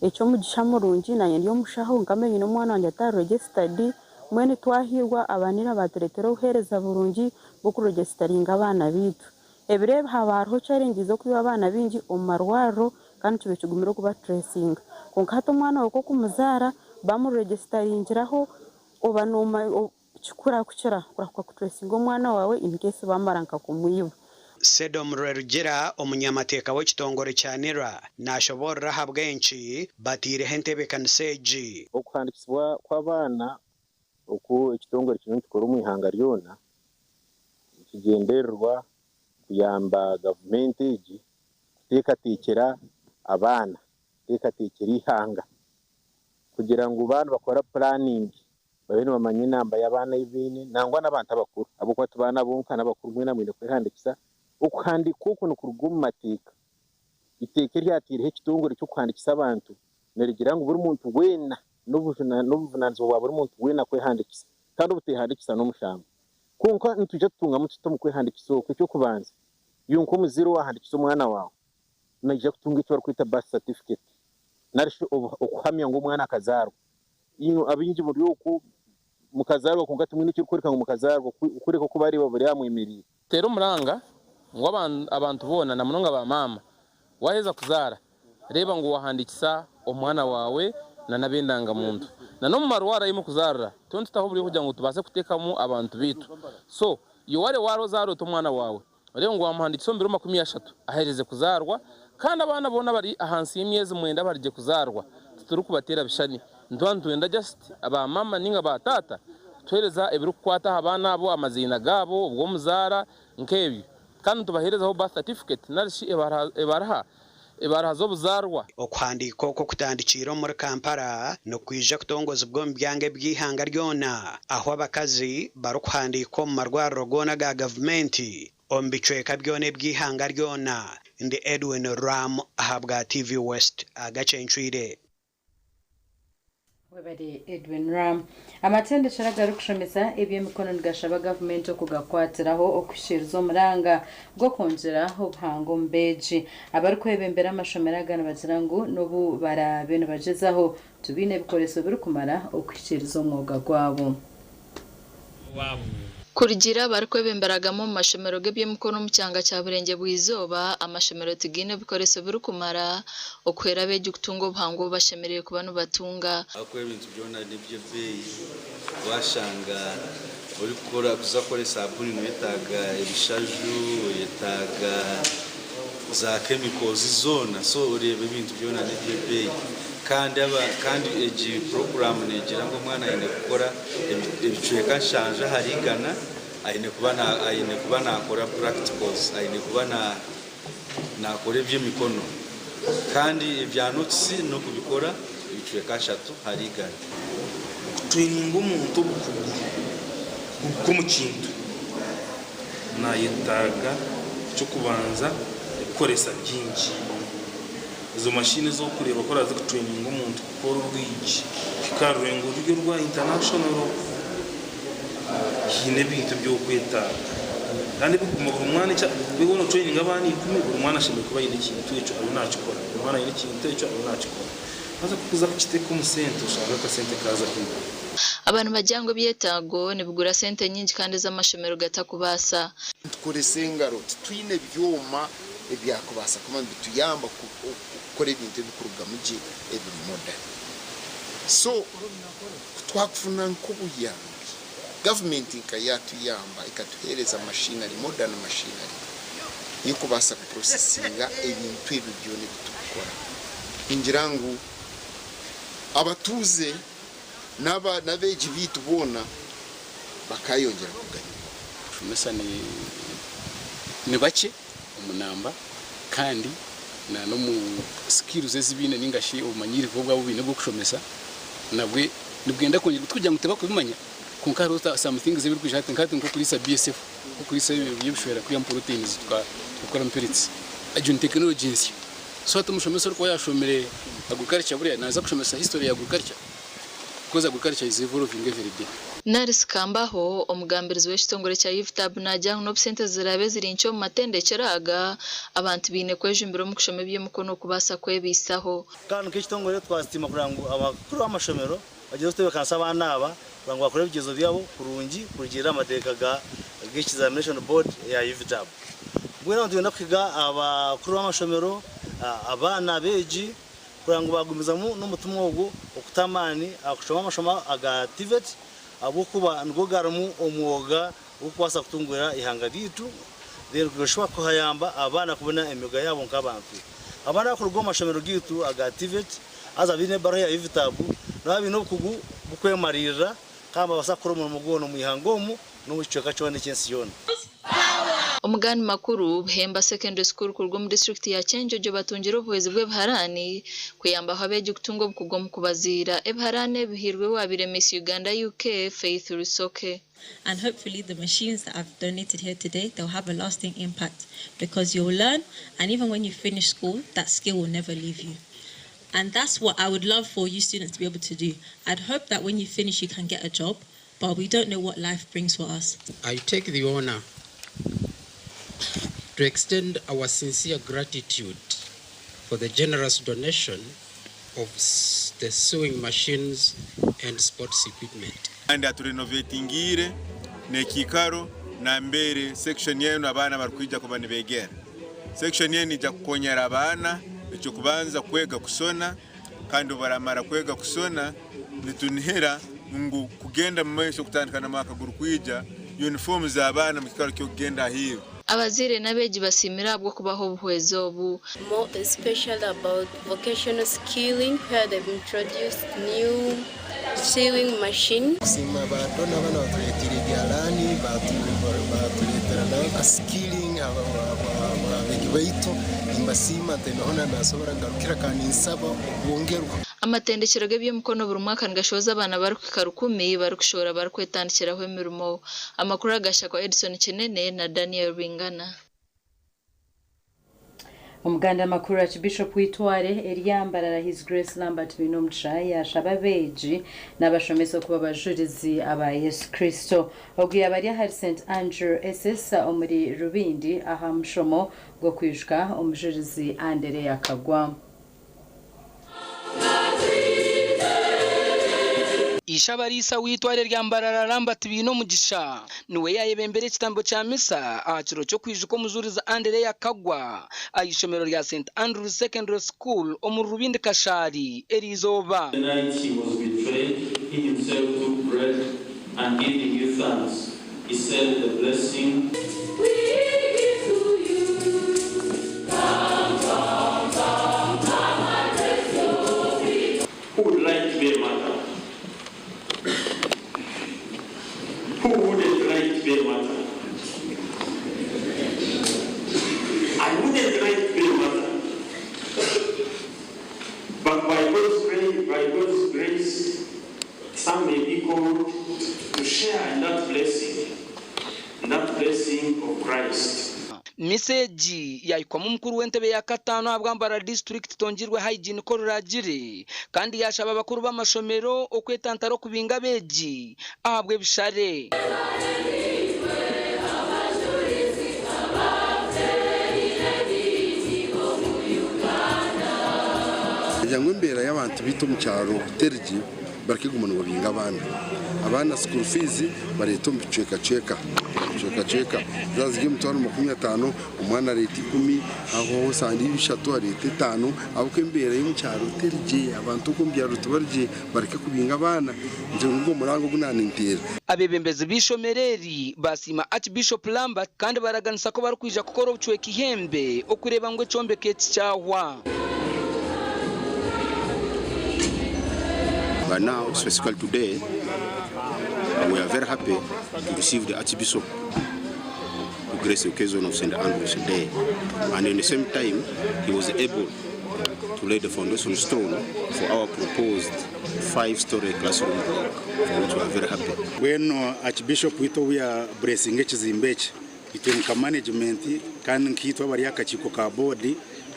echo mugisha murungi naye ndiyo mushaho ngamenye no mwana wanje atari registered mwene twahirwa abanira bateretera uhereza burungi bwo kuregisteringa abana bitu ebirebe habarho challenge zo kuba abana bingi omarwaro kandi tubekigumira kuba tracing konka hato mwana wako kumuzara bamuregisteringira oba noma chikura kwa tracing omwana wawe in case bamaranka kumuyiba Sedom Rerugera omunyamateka w'ekitongole cya NERA nashoborera habwenshi batire hentebe kanseji okuhandikisibwa kw'abana oku ekitongole kino tukora omwihanga ryona kigendererwa kuyamba gavumenti egi kuteekateekera abaana kuteekateekera ihanga kugira ngu baana bakora planning babene bamanye namba y'abana y'ibine nangwa n'abantu abakuru abo kwa tubana bonka n'abakuru mwe namwe kwihandikisa ukandika uko no kuruguma mateka iteke ryatire h'ikitongore cyo kwandikisa abantu nerigira ngo buri muntu wena n'ubuvunanzo wa buri muntu wena kwihandikisa kandi ubutihandikisa no mushamba konka ntuje tunga muto mu kwihandikisa uko cyo kubanza yunko muziro wahandikisa umwana wawe naje kutunga icyo kwita birth certificate narisho okuhamya ngo umwana akazarwa iyo abinji buri uko mukazarwa kungati mwini cyo kureka ngo mukazarwa kureka ko bari baburi yamwemereye tero muranga ngo abantu bona na munonga ba mama waheza kuzara reba ngo wahandikisa umwana wawe na nabendanga muntu na no marwara yimo kuzara tonto taho buri kugira ngo tubase kutekamo abantu bitu so iyo ware warozaro to mwana wawe reba ngo wamuhandikisa mbere 30 ahereze kuzarwa kandi abana bona bari ahansi y'imyezi mwenda barije kuzarwa tuturu kubatera bishani ndwanda just aba mama ninga batata twereza ebiru kwata abana abo amazina gabo ubwo muzara nkebi kandi tubaherezaho birth certificate narishi ebaraha zo buzarwa okwandiko ko kutandikira muri Kampala no kwija kutongoza ubwo mbyange byihanga ryona aho abakazi barukwandiko mu marwaro gona ga government ombicweka byone byihanga ryona ndi Edwin Ram ahabwa TV West Agacencwire webari Edwin Ram amatende sharagaru kushomesa ebye mikono ngashaba government okugakwatiraho okushirizo muranga bwo konjera obuhango mbeji abari kwebembera amashomera gana bazirangu nobu barabene bajezaho tubine bikoreso biri kumara okushirizo umwuga gwabo Kurgira barkwebemberagamo mu mashomero gebye mukono mu cyanga cya burenge bwizoba amashomero tigine bikoreso biri kumara okwera beje gutungo buhango bashemereye ku bantu batunga akwe ibintu byona nibyo beyi washanga uri gukora kuzakora sabuni yetaga ibishaju yetaga za chemicals zona so urebe ibintu byona nibyo beyi kandi eji program negira ngo mwana yine gukora ebicweka shanje harigana ayine kuba nakora practicals ayine kuba nakora ibyo mikono kandi ibya notes no kubikora ebicweka shatu harigana training umuntu kumukintu na yetaga cyo kubanza gukoresa byinshi izo mashine zo kureba ko raza training umuntu gukora urwigi karurengo ryo rwa international hine bintu byo kweta kandi biguma buri mwana cya bigona training abani ikumi buri mwana ashimwe kuba yine kintu cyo abunacikora umwana yine kintu cyo abunacikora maze kuza kukiteka umusente ushaka ka sente kaza kintu abantu bajyango byetago nibugura sente nyingi kandi z'amashomero gatakubasa tukoresengaro twine byoma ebyakubasa komanda tuyamba gukora ibintu bikuruga mugi ebi modern so twakufuna nk'ubuyambi government ikayatuyamba ikatuhereza machinery modern machinery yikubasa kuprocessinga ebintu ebi byone bitukora ingirangu abatuze nabeji bitu bona bakayongera kuganya shumesa ni bake umunamba kandi na no mu skills ezibine ningashi umanyiri vobwa bubine bwo kushomesa nabwe nibwenda kongera kujya nguteba kubimanya kunkaro something zibiri kujata nkati nko kuri BSF ko kuri yibishwera kuri proteins tukora mpiritsi ajun technologies so atumushomesa ko yashomere agriculture buriya naza kushomesa history ya agriculture koza agriculture is evolving every day Naris Kambaho omugambirizi w'ekitongore cya Yiftab najya no sente zirabe zirincho mu matendekeraga abantu bine kwejimbiro mu kushome bye mukono kubasa kwebisaho kandi k'ekitongore twasitima kurango abakuru b'amashomero bagiye gutebe kansa abana aba kurango bakore bigezo byabo kurungi kugira amateka ga examination board ya Yiftab bwera ndenda kwiga abakuru b'amashomero abana beji kurango bagumiza mu n'umutumwa wo okutamani akushoma amashoma aga activate abukuba ngogaramu omwoga ukwasa kutungura ihanga bitu then kushwa ko hayamba abana kubona emyoga yabo nk'abantu abana ku rugo amashomero gitu aga activate aza bine baraya Yiftabu nabi no kugu bukwemarira kamba basakuru mu mugono mu ihangomu no muceka cyone cyensiyona Omugani makuru Buhemba Secondary School kurwo mu district ya Chenjojo batungira ubuhezi bw'ebiharani kuyamba habeje kutungo bukugwa mu kubazira ebiharane bihirwe wabire Miss Uganda UK Faith Rusoke. And hopefully the machines that I've donated here today, they'll have a lasting impact because you'll learn, and even when you finish school, that skill will never leave you. And that's what I would love for you students to be able to do. I'd hope that when you finish, you can get a job, but we don't know what life brings for us. I take the honor to extend our sincere gratitude for the generous donation of the sewing machines and sports equipment. And at renovatingire nekikaro na mbere section yenu abana barkwija kuba nibegera. Section yenu ija kukonyera abana icyo kubanza kwega kusona kandi baramara kwega kusona nitunihera ngo kugenda mu maisho kutandikana makaguru kwija uniform za abana mu kikaro cyo kugenda hiyo. Abazire nabeji basimira bwo kubaho buhwezo bu. More especially about vocational skilling where they've introduced new sewing machine. Sima badona bana batuletira ibyarani batuletera na skilling ababegibaito imbasima tenona nasobora ngarukira kandi nsaba bongerwa. Amatendekero gebyo mukono buri mwaka ngashoza abana bari kukarukumi bari kushora bari kwetandikiraho imirimo. Amakuru agasha kwa Edison Kinene na Daniel Bingana. Umuganda makuru ya Bishop Witware Eliambarara His Grace Lambert Binomcha yashababeji n'abashomezo kuba bajurizi aba Yesu Kristo obwiye abari hari St Andrew SS omuri Rubindi aha mushomo gwo kwishka omujurizi Andere yakagwa. Ishabarisa witware ryambarara Lambert Binomgisha niwe yayebembere kitambo cha misa akiro cyo kwijuko muzuriza Andere yakagwa ayishomero rya St Andrew Secondary School omuri Rubindi Kashari Erizoba. The night he was betrayed, he himself took bread and giving you thanks. He said the blessing. We give to you. Come, I bless your feet. Who would like to be a mother? Who wouldn't like to be a mother? I wouldn't like to be a mother. But by God's grace, some may be called to share in that blessing of Christ. Message yayikwa mukuru w'entebe ya katano abwambara district tongirwe hygiene koruragire kandi yashaba abakuru b'amashomero okwetantaro kubinga beji ahabwe bishare. Yangwe mbera y'abantu bito mu cyaro terji barikigumana babinga abana school fees bareto mbiceka zazigiye mutwaro 15 umwana leta 10 aho sandi bishatu leta 5 abuko mbera yo mu cyaro terji abantu ko mbyaro tubarje barike kubinga abana nje ngo murango gunanintera. Abebembezi bishomereri basima Archbishop Lambert kandi baraganisa ko bari kwija gukora ubucweka ihembe okureba ngo combeke cyahwa. But now, specifically today, we are very happy to receive the Archbishop to grace the occasion of St. Andrew's Day. And at the same time, he was able to lay the foundation stone for our proposed 5-story classroom, for which we are very happy. When Archbishop we are blessing ekizimbechi itenka management kandi nkitwa bari yakachiko ka board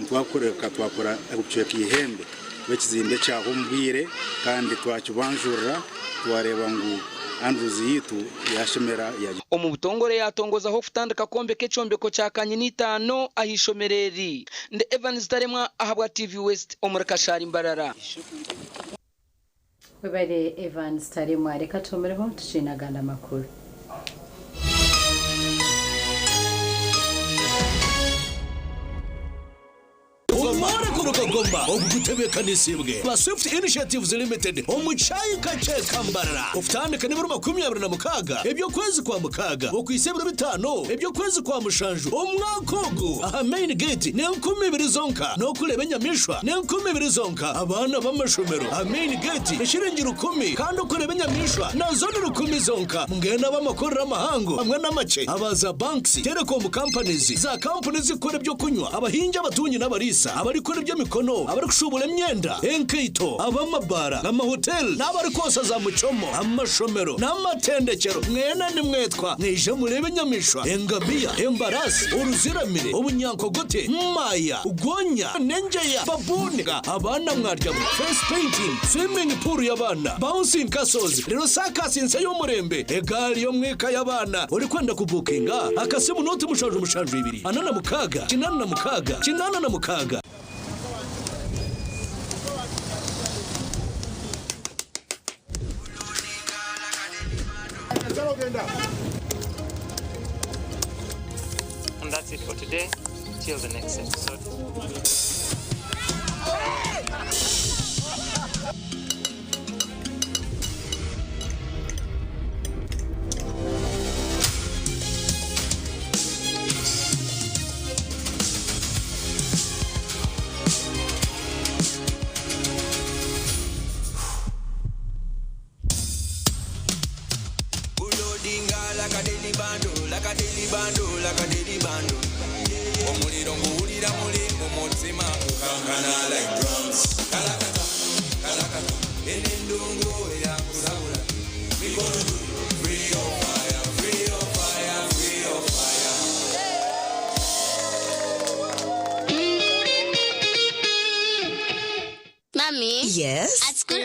twakora guceka ihembe wekizimbe cyaho mbwire kandi twakibanjura twareba ngo Andrews yitu yashemera ya omu butongore yatongoza ho kutandika kombe kecombeko cyakanye n'itano ahishomereri nde Evans Taremwa ahabwa TV West omurakashari Mbarara. Webare Evans Taremwa reka tumereho tucinaganda makuru. ngoma ogutebekanisibwe ba Swift Initiatives Limited omuchayi kache kambarara ufutandika niburu 26 ebyo kwezi kwa mukaga okwisebura 5 ebyo kwezi kwa mushanju omwakogo aha main gate ne 12 zonka no kulebe nyamishwa ne 12 zonka abana b'amashomero aha main gate eshiringira 10 kandi okulebe nyamishwa na zone 10 zonka mungena b'amakorera amahango hamwe n'amace abaza banks telecom companies za companies zikora byo kunywa abahinja abatunyi n'abarisa abari kora byo mikono abari kushubura imyenda enkeito abamabara n'amahotel n'abari kosa za mucomo amashomero n'amatendekero mwena ni mwetwa nije murebe nyamishwa engabia embarasi uruziramire ubunyankogote maya ugonya nenjeya babunga abana mwarya face painting swimming pool y'abana bouncing castles rero sakasinse y'umurembe egali yo mweka y'abana uri kwenda kubukinga akasimu noti mushanju 2 anana mukaga kinana na mukaga And that's it for today. Till the next episode. Like a daily bando. Omuliro nguwulira mulingo mutima kukankana like drums. Kalakata, kalakata. Enendungu eyakulabula. We gonna do free your fire, free your fire, free your fire. Mommy? Yes? At school,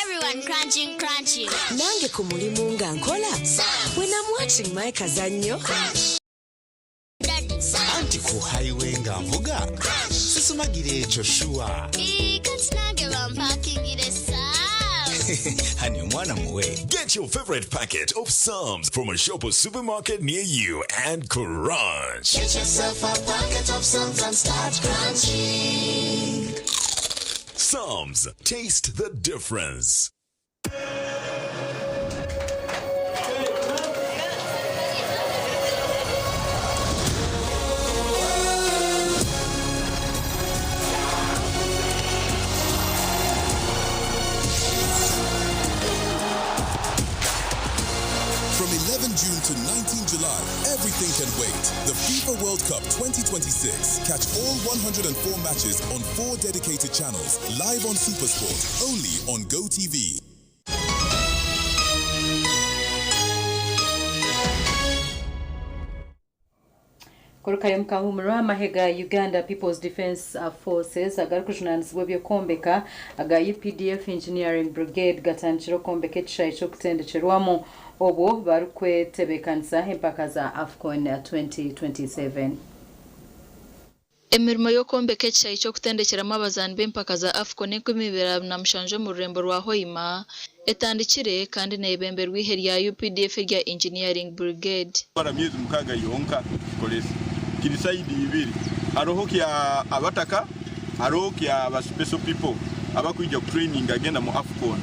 everyone crunching. Nange ku mulimu nga nkola. When I'm watching my kazanyo. Anti ku highway nga mvuga. Sisumagire ekyo shuwa. Katinage bampakingire Honey, mwana muwe. Get your favorite packet of Psalms from a shop or supermarket near you and crunch. Get yourself a packet of Psalms and start crunching. Psalms, taste the difference. From 11 June to 19 July, everything can wait. The FIFA World Cup 2026. Catch all 104 matches on 4 dedicated channels, live on SuperSport, only on GoTV. Korukayo mukahumura mahega Uganda People's Defence Forces agarukushunanizibwa byokombeka aga UPDF Engineering Brigade gatanchiro kombeka ekishayi ky'okutendekerwamu obwo barukwetebekanisa empaka za AFCON 2027. Emirimo yo kombeka ekishayi ky'okutendekeramo abazani b'empaka za AFCON 2027 mu rurembo rwa Hoima etandikire kandi nebemberwa ihe rya UPDF rya Engineering Brigade. Para myezi mukaga yonka kolesi kirisaidi ibiri haroho kya abataka haroho kya aba special people abakuija training agenda mu AFCON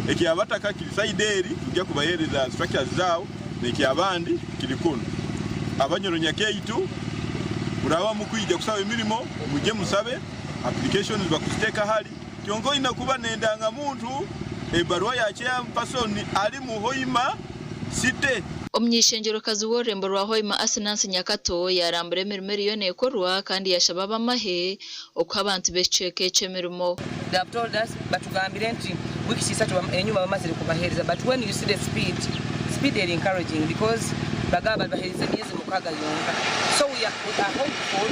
eki abataka kirisaidi eri tujja kubahereza structures zao neki abandi kilikuno abanyoronya keitu murawa mukuija kusaba emirimo muje musabe applications bakusteka hali kyongo ina kuba nendanga muntu ebarua ya chairperson ali mu Hoima site. Omnyishengero kazi w'orurembo rwa Hoima Asinansi Nyakato yarambure emirimo yone ekorwa kandi yashababa amahe uko abantu beceke eky'emirimo. They have told us batugambire nti wikisisa enyuma bamaze kubahereza, but when you see the speed is encouraging because bagaba bahereza myezi mukaga yonka. So we are hopeful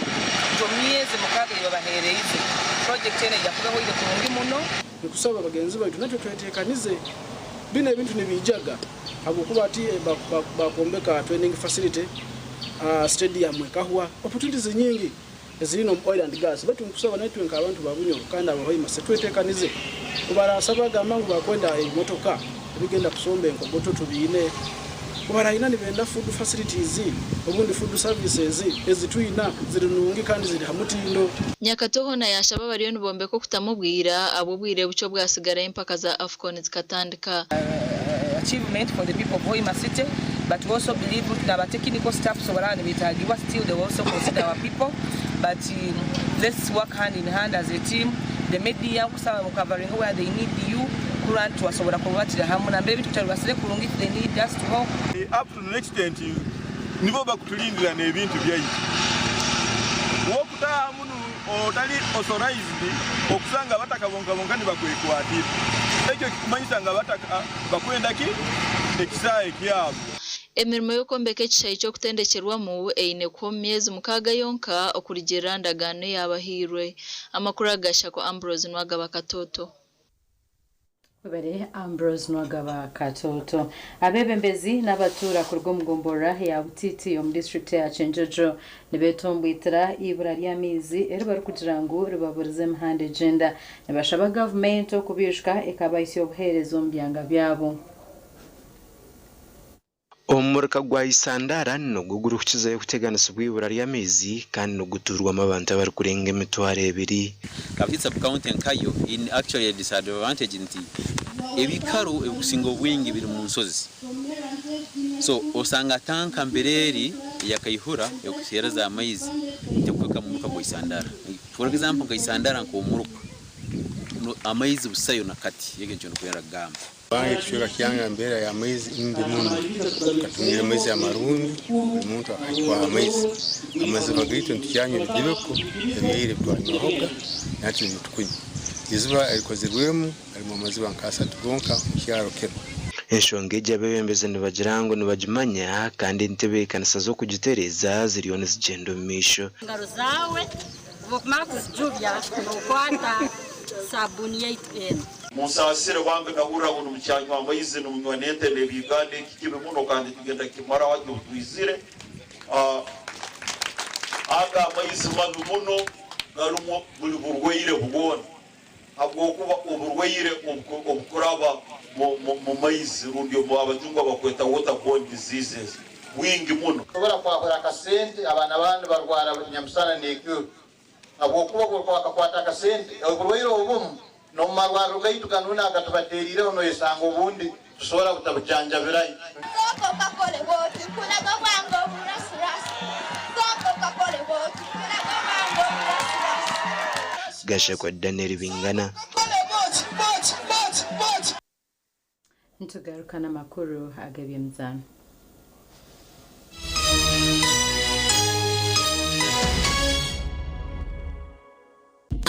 to myezi mukaga babahereze project ene yakubaho ile kurungi muno. Nikusaba bagenzi baitu nacho twetekanize bine bintu nibijaga hakukuba ati bakombeka training facility stadium ekahwa opportunities nyingi ezirino oil and gas batu nikusaba naitwe nka abantu babunyo kandi abahoima setwetekanize kubara sabaga mangu bakwenda emotoka bigenda kusombe enkogoto tubine kubarayina nibenda food facilities obundi food services ezitwina ziri nungi kandi ziri hamutindo. Nyakatoho na yashaba bariyo nibombe ko kutamubwira abo bwire buco bwasigara impaka za Afcon zikatandika. Achievement for the people of Hoima City, but we also believe that our technical staff so around still they will also consider our people, but let's work hand in hand as a team. The media covering where they need you current to us over the hamuna and baby to tell us if they need us to help. Up to the next 20 nibo bakutulindira n'ebintu byaitu wokuta munu otali authorized okusanga batakabonga ni bakwekwatira ekyo kikumanyisa nga bakwenda ki ekisaye kyabo. Emirimo yo kombeka ekishayi cyo kutendekerwamu eine ko myezi mukaga yonka okurijera ndagano y'abahirwe. Amakuru agashako Ambrose Nwagaba Katoto. Bari Ambrose Nwagaba Katoto. Abebembezi n'abatura kurwo mugombora ya butiti yo mu district ya Chenjojo nibetombwitira ibura ry'amizi bari kugira ngo ribaburize muhande agenda nibashaba government okubishka ekabayisi obuherezo mu byanga byabo. Omurka gwa isandara no guguru kukiza yo kuteganisa bwibura ry'amizi kandi no guturwa amabanta bari kurenga emitware ebiri. Kabitsa county nkayo in actually a disadvantage nti ebikaro ebusingo bwingi biri mu nsozi. So osanga tanka mbereri yakayihura yo kusereza amaizi tekweka mu muka gwa isandara. For example gwa isandara nko muruka amaizi busayo nakati yege cyo kwera gamba. Bange kishweka kyanga mbera ya maizi indi mundu katumira maizi ya marundi umuntu akwa amaizi bagito ntiyanyo bidibeko ebiyire bwanyohoga nati mutukunyi izuba alikozirwemu alimo amaziba nkasa tugonka mukyaro kero. Enshonga ejabebembeze nibagirango nibagimanya kandi ntebe kanisa zo kugitereza ziriyo nizigendo misho ngaro zawe bokumara kuzijubya nokwata sabuni yeitena Musasire wange nahura bunu mucyanywa amayize no munywanete nebigande kikibe muno kandi tugenda kimara watu twizire aga amayize mabi muno garumo buli burweire bugona abwo kuba uburweire obukuraba mu mayize rundio mu abajungwa bakweta waterborne diseases wingi muno kubera kwahora kasente abana bandi barwara nyamusana nekyo abwo kuba kwakakwata kasente uburweire obumu no marwaro gaitu kanuna akatubaterire ono yesanga ubundi tusora kutabujanja birai soko kakole boti kuna gwango burasirasi soko kakole boti kuna gwango burasirasi gashe kwa Daniel Bingana ntugarukana makuru agabye mzana.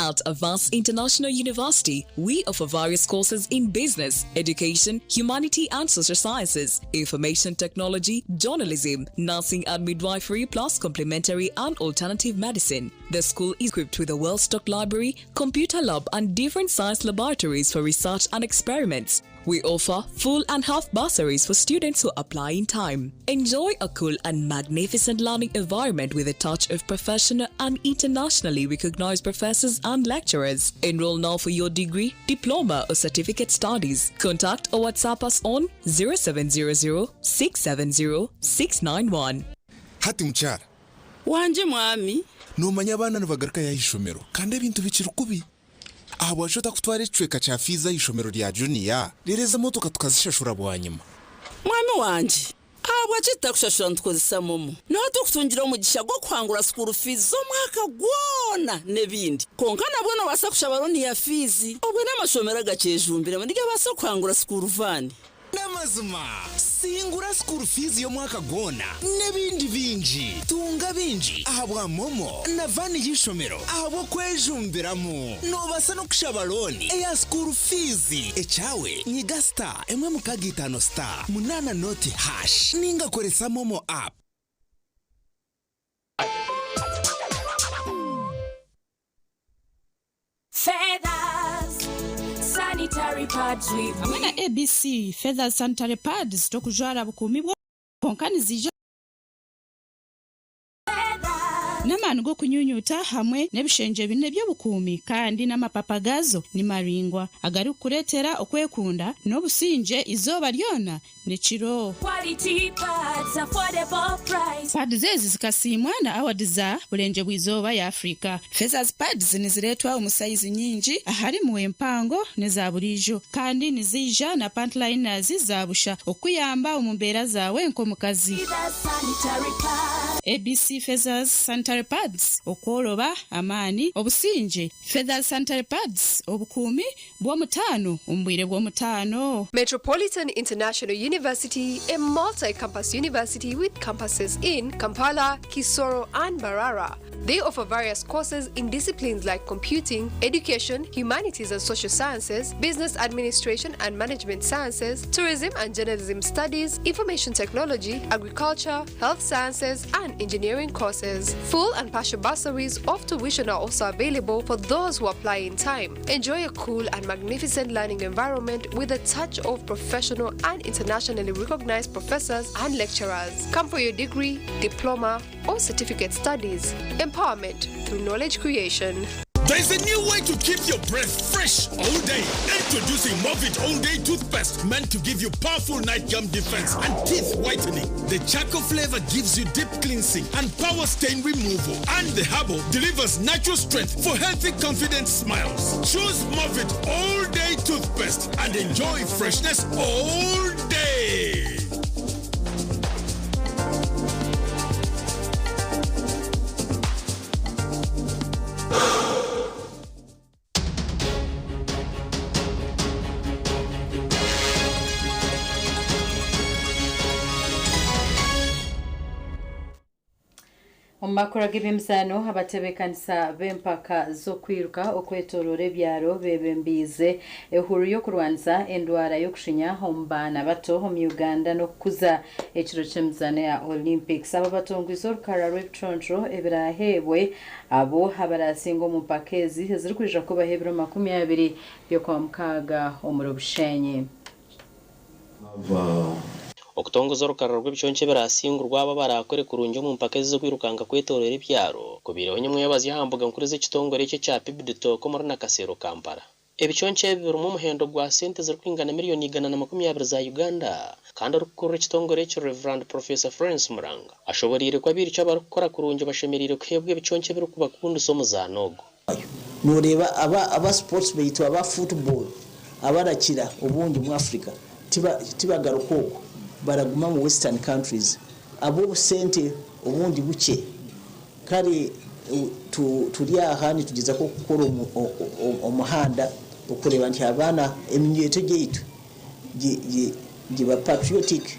At Avance International University, we offer various courses in business, education, humanity and social sciences, information technology, journalism, nursing and midwifery, plus complementary and alternative medicine. The school is equipped with a well-stocked library, computer lab and different science laboratories for research and experiments. We offer full and half bursaries for students who apply in time. Enjoy a cool and magnificent learning environment with a touch of professional and internationally recognized professors and lecturers. Enroll now for your degree, diploma or certificate studies. Contact or WhatsApp us on 0700-670-691. Hati mchara. Wanje mwami. Numanya abana nibagaruka ya ishomero kandi ebintu bikiri kubi. Abo ashota kutwara icweka cha fiza ishomero rya junior rireza motoka tukazishashura bwanyuma. Mwami wanje abo acita kushashura ntkozisa momo no tukutungira umugisha gwo kwangura school fees zo mwaka gwona nebindi konkana bona basa kushabaroni ya fizi obwe n'amashomero gacejumbire ndiga basa kwangura school van namazima singura school fees yo mwaka gona nebindi binji tunga binji ahabwa momo na vani yishomero ahabo kwejumbiramo no basa no kushabaroni ya school fees echawe nyiga star emwe mukagitano star munana noti hash ninga koresa momo app. Feathers sanitary pads with hamwe na ABC Feathers sanitary pads tokujwara bukumi bwo konkani zija n'amaani g'okunyunyuta hamwe n'ebishenje binne by'obukuumi kandi n'amapapa gazo ni maringwa agari kukureetera okwekunda n'obusinge izooba lyona nekiro. Pads ezi zikasiimwa na awadi za bulenje bw'izooba ya Afrika. Feathers pads nizireetwa omu saizi nyingi aharimu empango neza buliijo kandi nizija na pantliners za busha okuyamba omu mbeera zaawe nk'omukazi. ABC Feathers sanitary pads okwoloba amaani obusinge. Feathers sanitary pads obukuumi bw'omutaano omu bwire bw'omutaano. Metropolitan International University, a multi-campus university with campuses in Kampala, Kisoro, and Mbarara. They offer various courses in disciplines like computing, education, humanities and social sciences, business administration and management sciences, tourism and journalism studies, information technology, agriculture, health sciences, and engineering courses. Full and partial bursaries of tuition are also available for those who apply in time. Enjoy a cool and magnificent learning environment with a touch of professional and internationally recognized professors and lecturers. Come for your degree, diploma, or certificate studies. Empowerment through knowledge creation. There's a new way to keep your breath fresh all day. Introducing Movit All Day Toothpaste, meant to give you powerful night gum defense and teeth whitening. The charcoal flavor gives you deep cleansing and power stain removal. And the herbal delivers natural strength for healthy, confident smiles. Choose Movit All Day Toothpaste and enjoy freshness all day. Omakora g'ebyemizano abatebekanisa b'empaka z'okwiruka okwetoroora ebyaro bebembiize ehuru y'okurwanisa endwara y'okushinya omu baana bato omu Uganda n'okukuza ekiro ky'emizano ya Olympics. Aba batongoize orukara rw'ebicontro ebiraheebwe abo abarasinga omu mpaka ezi ezirikwija kubaho ebiro 20 by'okwamukaaga omuri Bushenyi. Okutongoza orukara rw'ebiconce birasingurwa aba barakore kurungi mu mpaka zo kwirukanga kwetorera ebyaro kubireho nyamwe yabazihambuga nkuru z'ekitongore cye cya Pibiditoko muri Nakasero Kampala. Ebiconce birimu umuhendo gwa sente zirikwingana miliyoni 120 za Uganda kandi orukuru ekitongore cyo Reverend Professor Florence Muranga ashoborire kwa biri cyo barukora kurungi bashemerire kuhebwe ebiconce biri kubakunda somo za nogo. Noreba aba sports beitu aba football abarakira ubundi mu Africa tibagaruko baraguma mu western countries abo sente ubundi buke kari turi ahani tugeza ko gukora umuhanda ukureba nti abana eminyeto geitu giba patriotic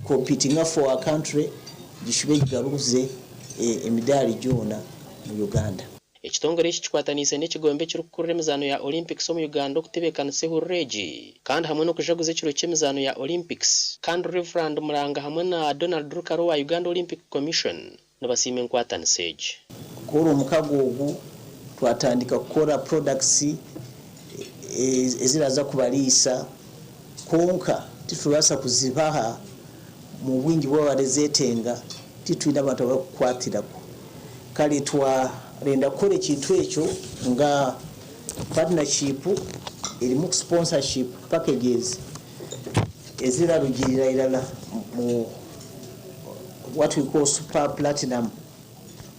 competing for our country gishube gigaruze emidali jona mu Uganda. Ekitongore kikwataniise n'ekigombe kirukukura emizano ya Olympics omu Uganda okutebekanisa ehurreegi kandi hamwe n'okujaguza ekiro ky'emizano ya Olympics kandi Reverend Muranga hamwe na Donald Rukaro wa Uganda Olympic Commission nabasiime enkwataniisa egi. Kora omukago ogu twatandika kukora products eziraza kubaliisa konka titubasa kuzibaha mu bwingi bw'abarezetenga titwina abantu abakukwatirako kali renda kore kintu ekyo nga partnership erimu sponsorship packages ezira rugirira irala mu what we call super platinum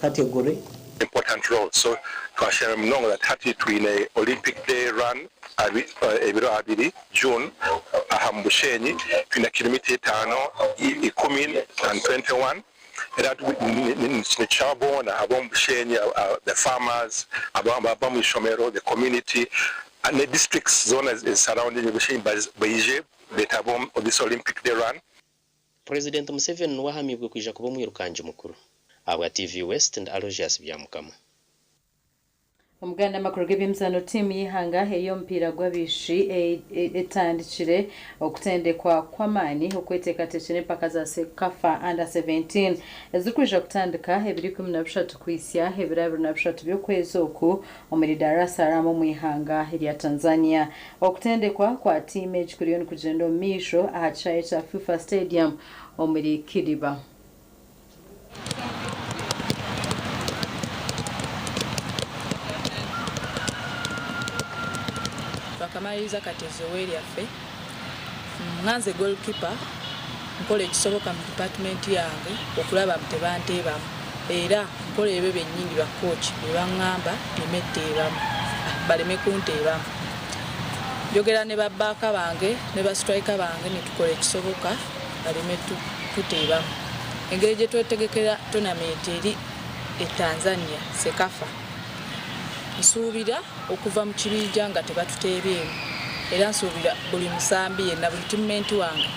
category. Important role. So twashara mnongo that hati twine Olympic Day run ebiro abiri June aha Bushenyi twina kilomita 5 10 and 21 that the farmers, the community, and the districts zone is surrounding Bushenyi Baije that have this Olympic Day run. President Museveni wahamibwe kwija kuba mwirukanje mukuru abwa TV West and Aloysius byamukama. Omuganda makuru g'ebyemizano tiimu y'ihanga ey'omupiira gw'abishi etandikire okutendekwa kw'amaani okweteekateeka n'empaka za Sekafa under 17 ezirikwija kutandika 2013 kwisya 2023 by'okwezi oku omuri Dar es Salaam mu ihanga erya Tanzania. Okutendekwa kwa tiimu ekikuriyo nikugenda omu maisho aha kishaayi kya FIFA Stadium omuri Kiriba. twakamaliriza kati ezoweeri yaffe nganze goalkeeper nkola ekisoboka mu department yange okulaba tebanteebamu era nkola ebyo bennyini ba coach bwe baŋŋamba nemetteebamu baleme kunteebamu njogera ne babbaaka bange ne ba striker bange ne tukola ekisoboka baleme tuteebamu engeri gye twetegekera tournament eri e Tanzania Sekafa nsuubira okuva mu kibijja nga tebatuteebyemu era nsuubira buli musambi yenna buli teammate wange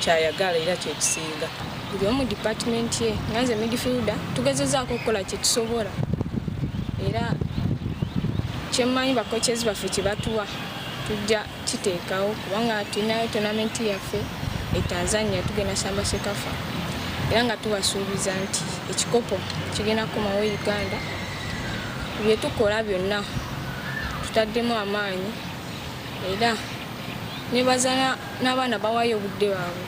kyayagala era kyekisinga buli omu department ye nganze midfielder tugezezaako okukola kyetusobola era kyemmanyi bakoches baffe kyebatuwa tujja kiteekawo kubanga tulinayo tournament yaffe e Tanzania tugenda samba Sekafa era nga tubasuubiza nti ekikopo kigenda kukomawo Uganda bye tukola byonna tutaddemu amaanyi era nebaza n'abaana bawaayo obudde baabwe.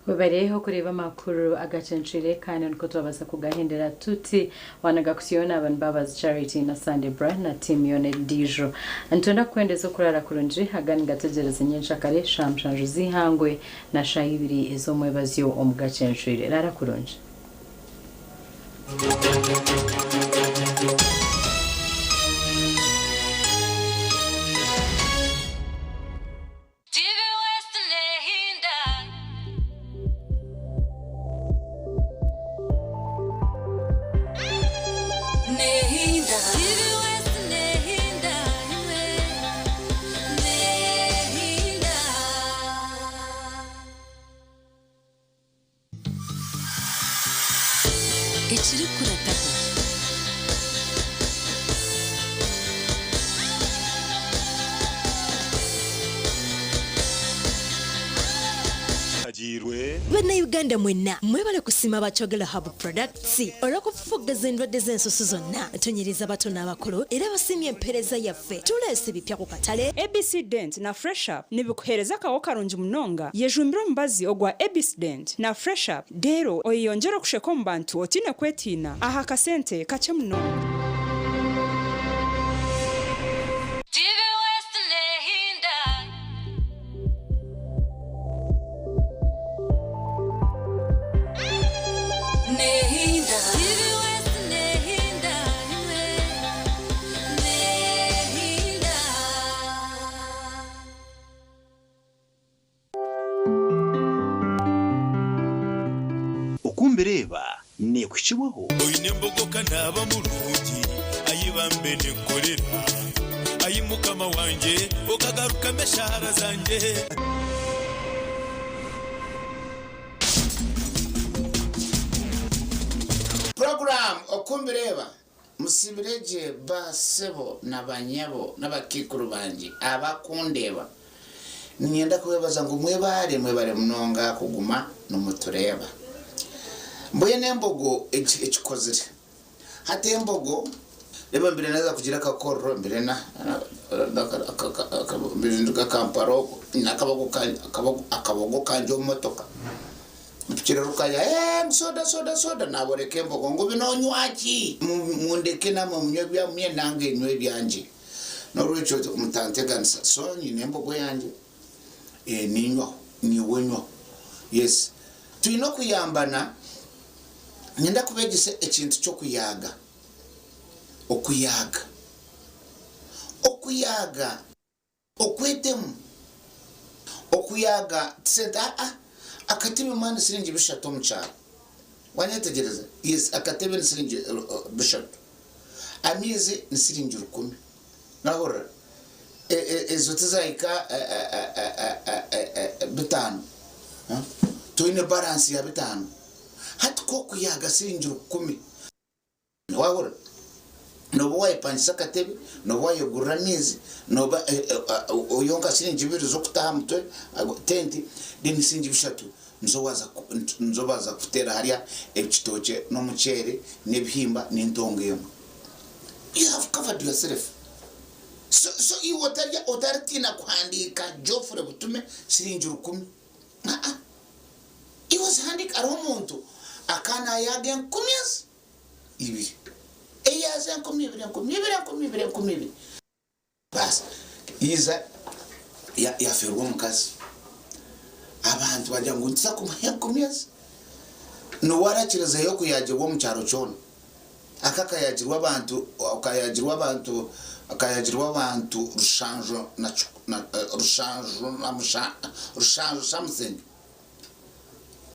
Webareho kureba amakuru Agacencwire kandi nuko tubabaza kugahendera tuti wanaga kusiona abantu Mbabazi Charity na Sunday Brand na team yone Dijo antonda kwendeza kurara kurunji hagani gategereza nyensha kare shamshanju zihangwe na shayibiri ezo mwebazyo omugacencwire rara kurunji. Bana Uganda mwenna mwebale kusima bachogela Hub Products olw'okufufuggaza endwadde z'ensusu zonna tonyereza bato n'abakulu era basimye empereza yaffe tuleese ebipya ku katale ABC Dent na Fresh Up nibikuhereza kawo karungi munonga yejumbira omubazi ogwa ABC Dent na Fresh Up dero oyiyonjera okusheka omu bantu otine kwetiina aha kasente kakye munonga. Okumbereba ne kukiwaho oyine mbogoka naba mulungi ayibambe ne kolera ayimukama wanje okagaruka meshara zanje program Okumbereba musibireje basebo nabanyabo n'abakikuru banje abakundeba ninyenda kubebaza ngo mwebare munonga kuguma n'umutureba mboye nembogo ekikozire hate embogo leba mbere naza kugira kakoro mbere na birinduka kamparo akabogo kanje motoka mtukirero soda naboreke embogo ngo binonywaki mundeke namwe munyobya mye nange nywe byanje norwecho mutanteganisa so nyine embogo yanje ninywa yes tuino kuyambana nyenda kubegise ekintu cyo kuyaga okuyaga okwetemu okuyaga tseda akatebe mwana siringi bishato mucyaro wanyetegereza yes akatebe ni siringi bishato amizi ni siringi 10 nahora ezo tzaika bitano tuine balance ya bitano hatko kuyaga siringi 10 wahora nobo wayipanisa katebe nobo wayogura mizi nobo oyonga siringi 2 zo kutaha mutwe tenti deni siringi bishatu nzobaza kutera hariya ekitoke no mucere nebihimba n'intongo yemo. You have covered yourself so iwo otartina kuhandika Geoffrey Butume siringi 10 iwo handika ari umuntu akana yage 10 ibi eyaze 10 bas iza yaferwa mukazi abantu bajya ngo ntsa kumanya 10 no warakiriza yo kuyagirwa mu cyaro cyone akakayagirwa abantu rushanjo something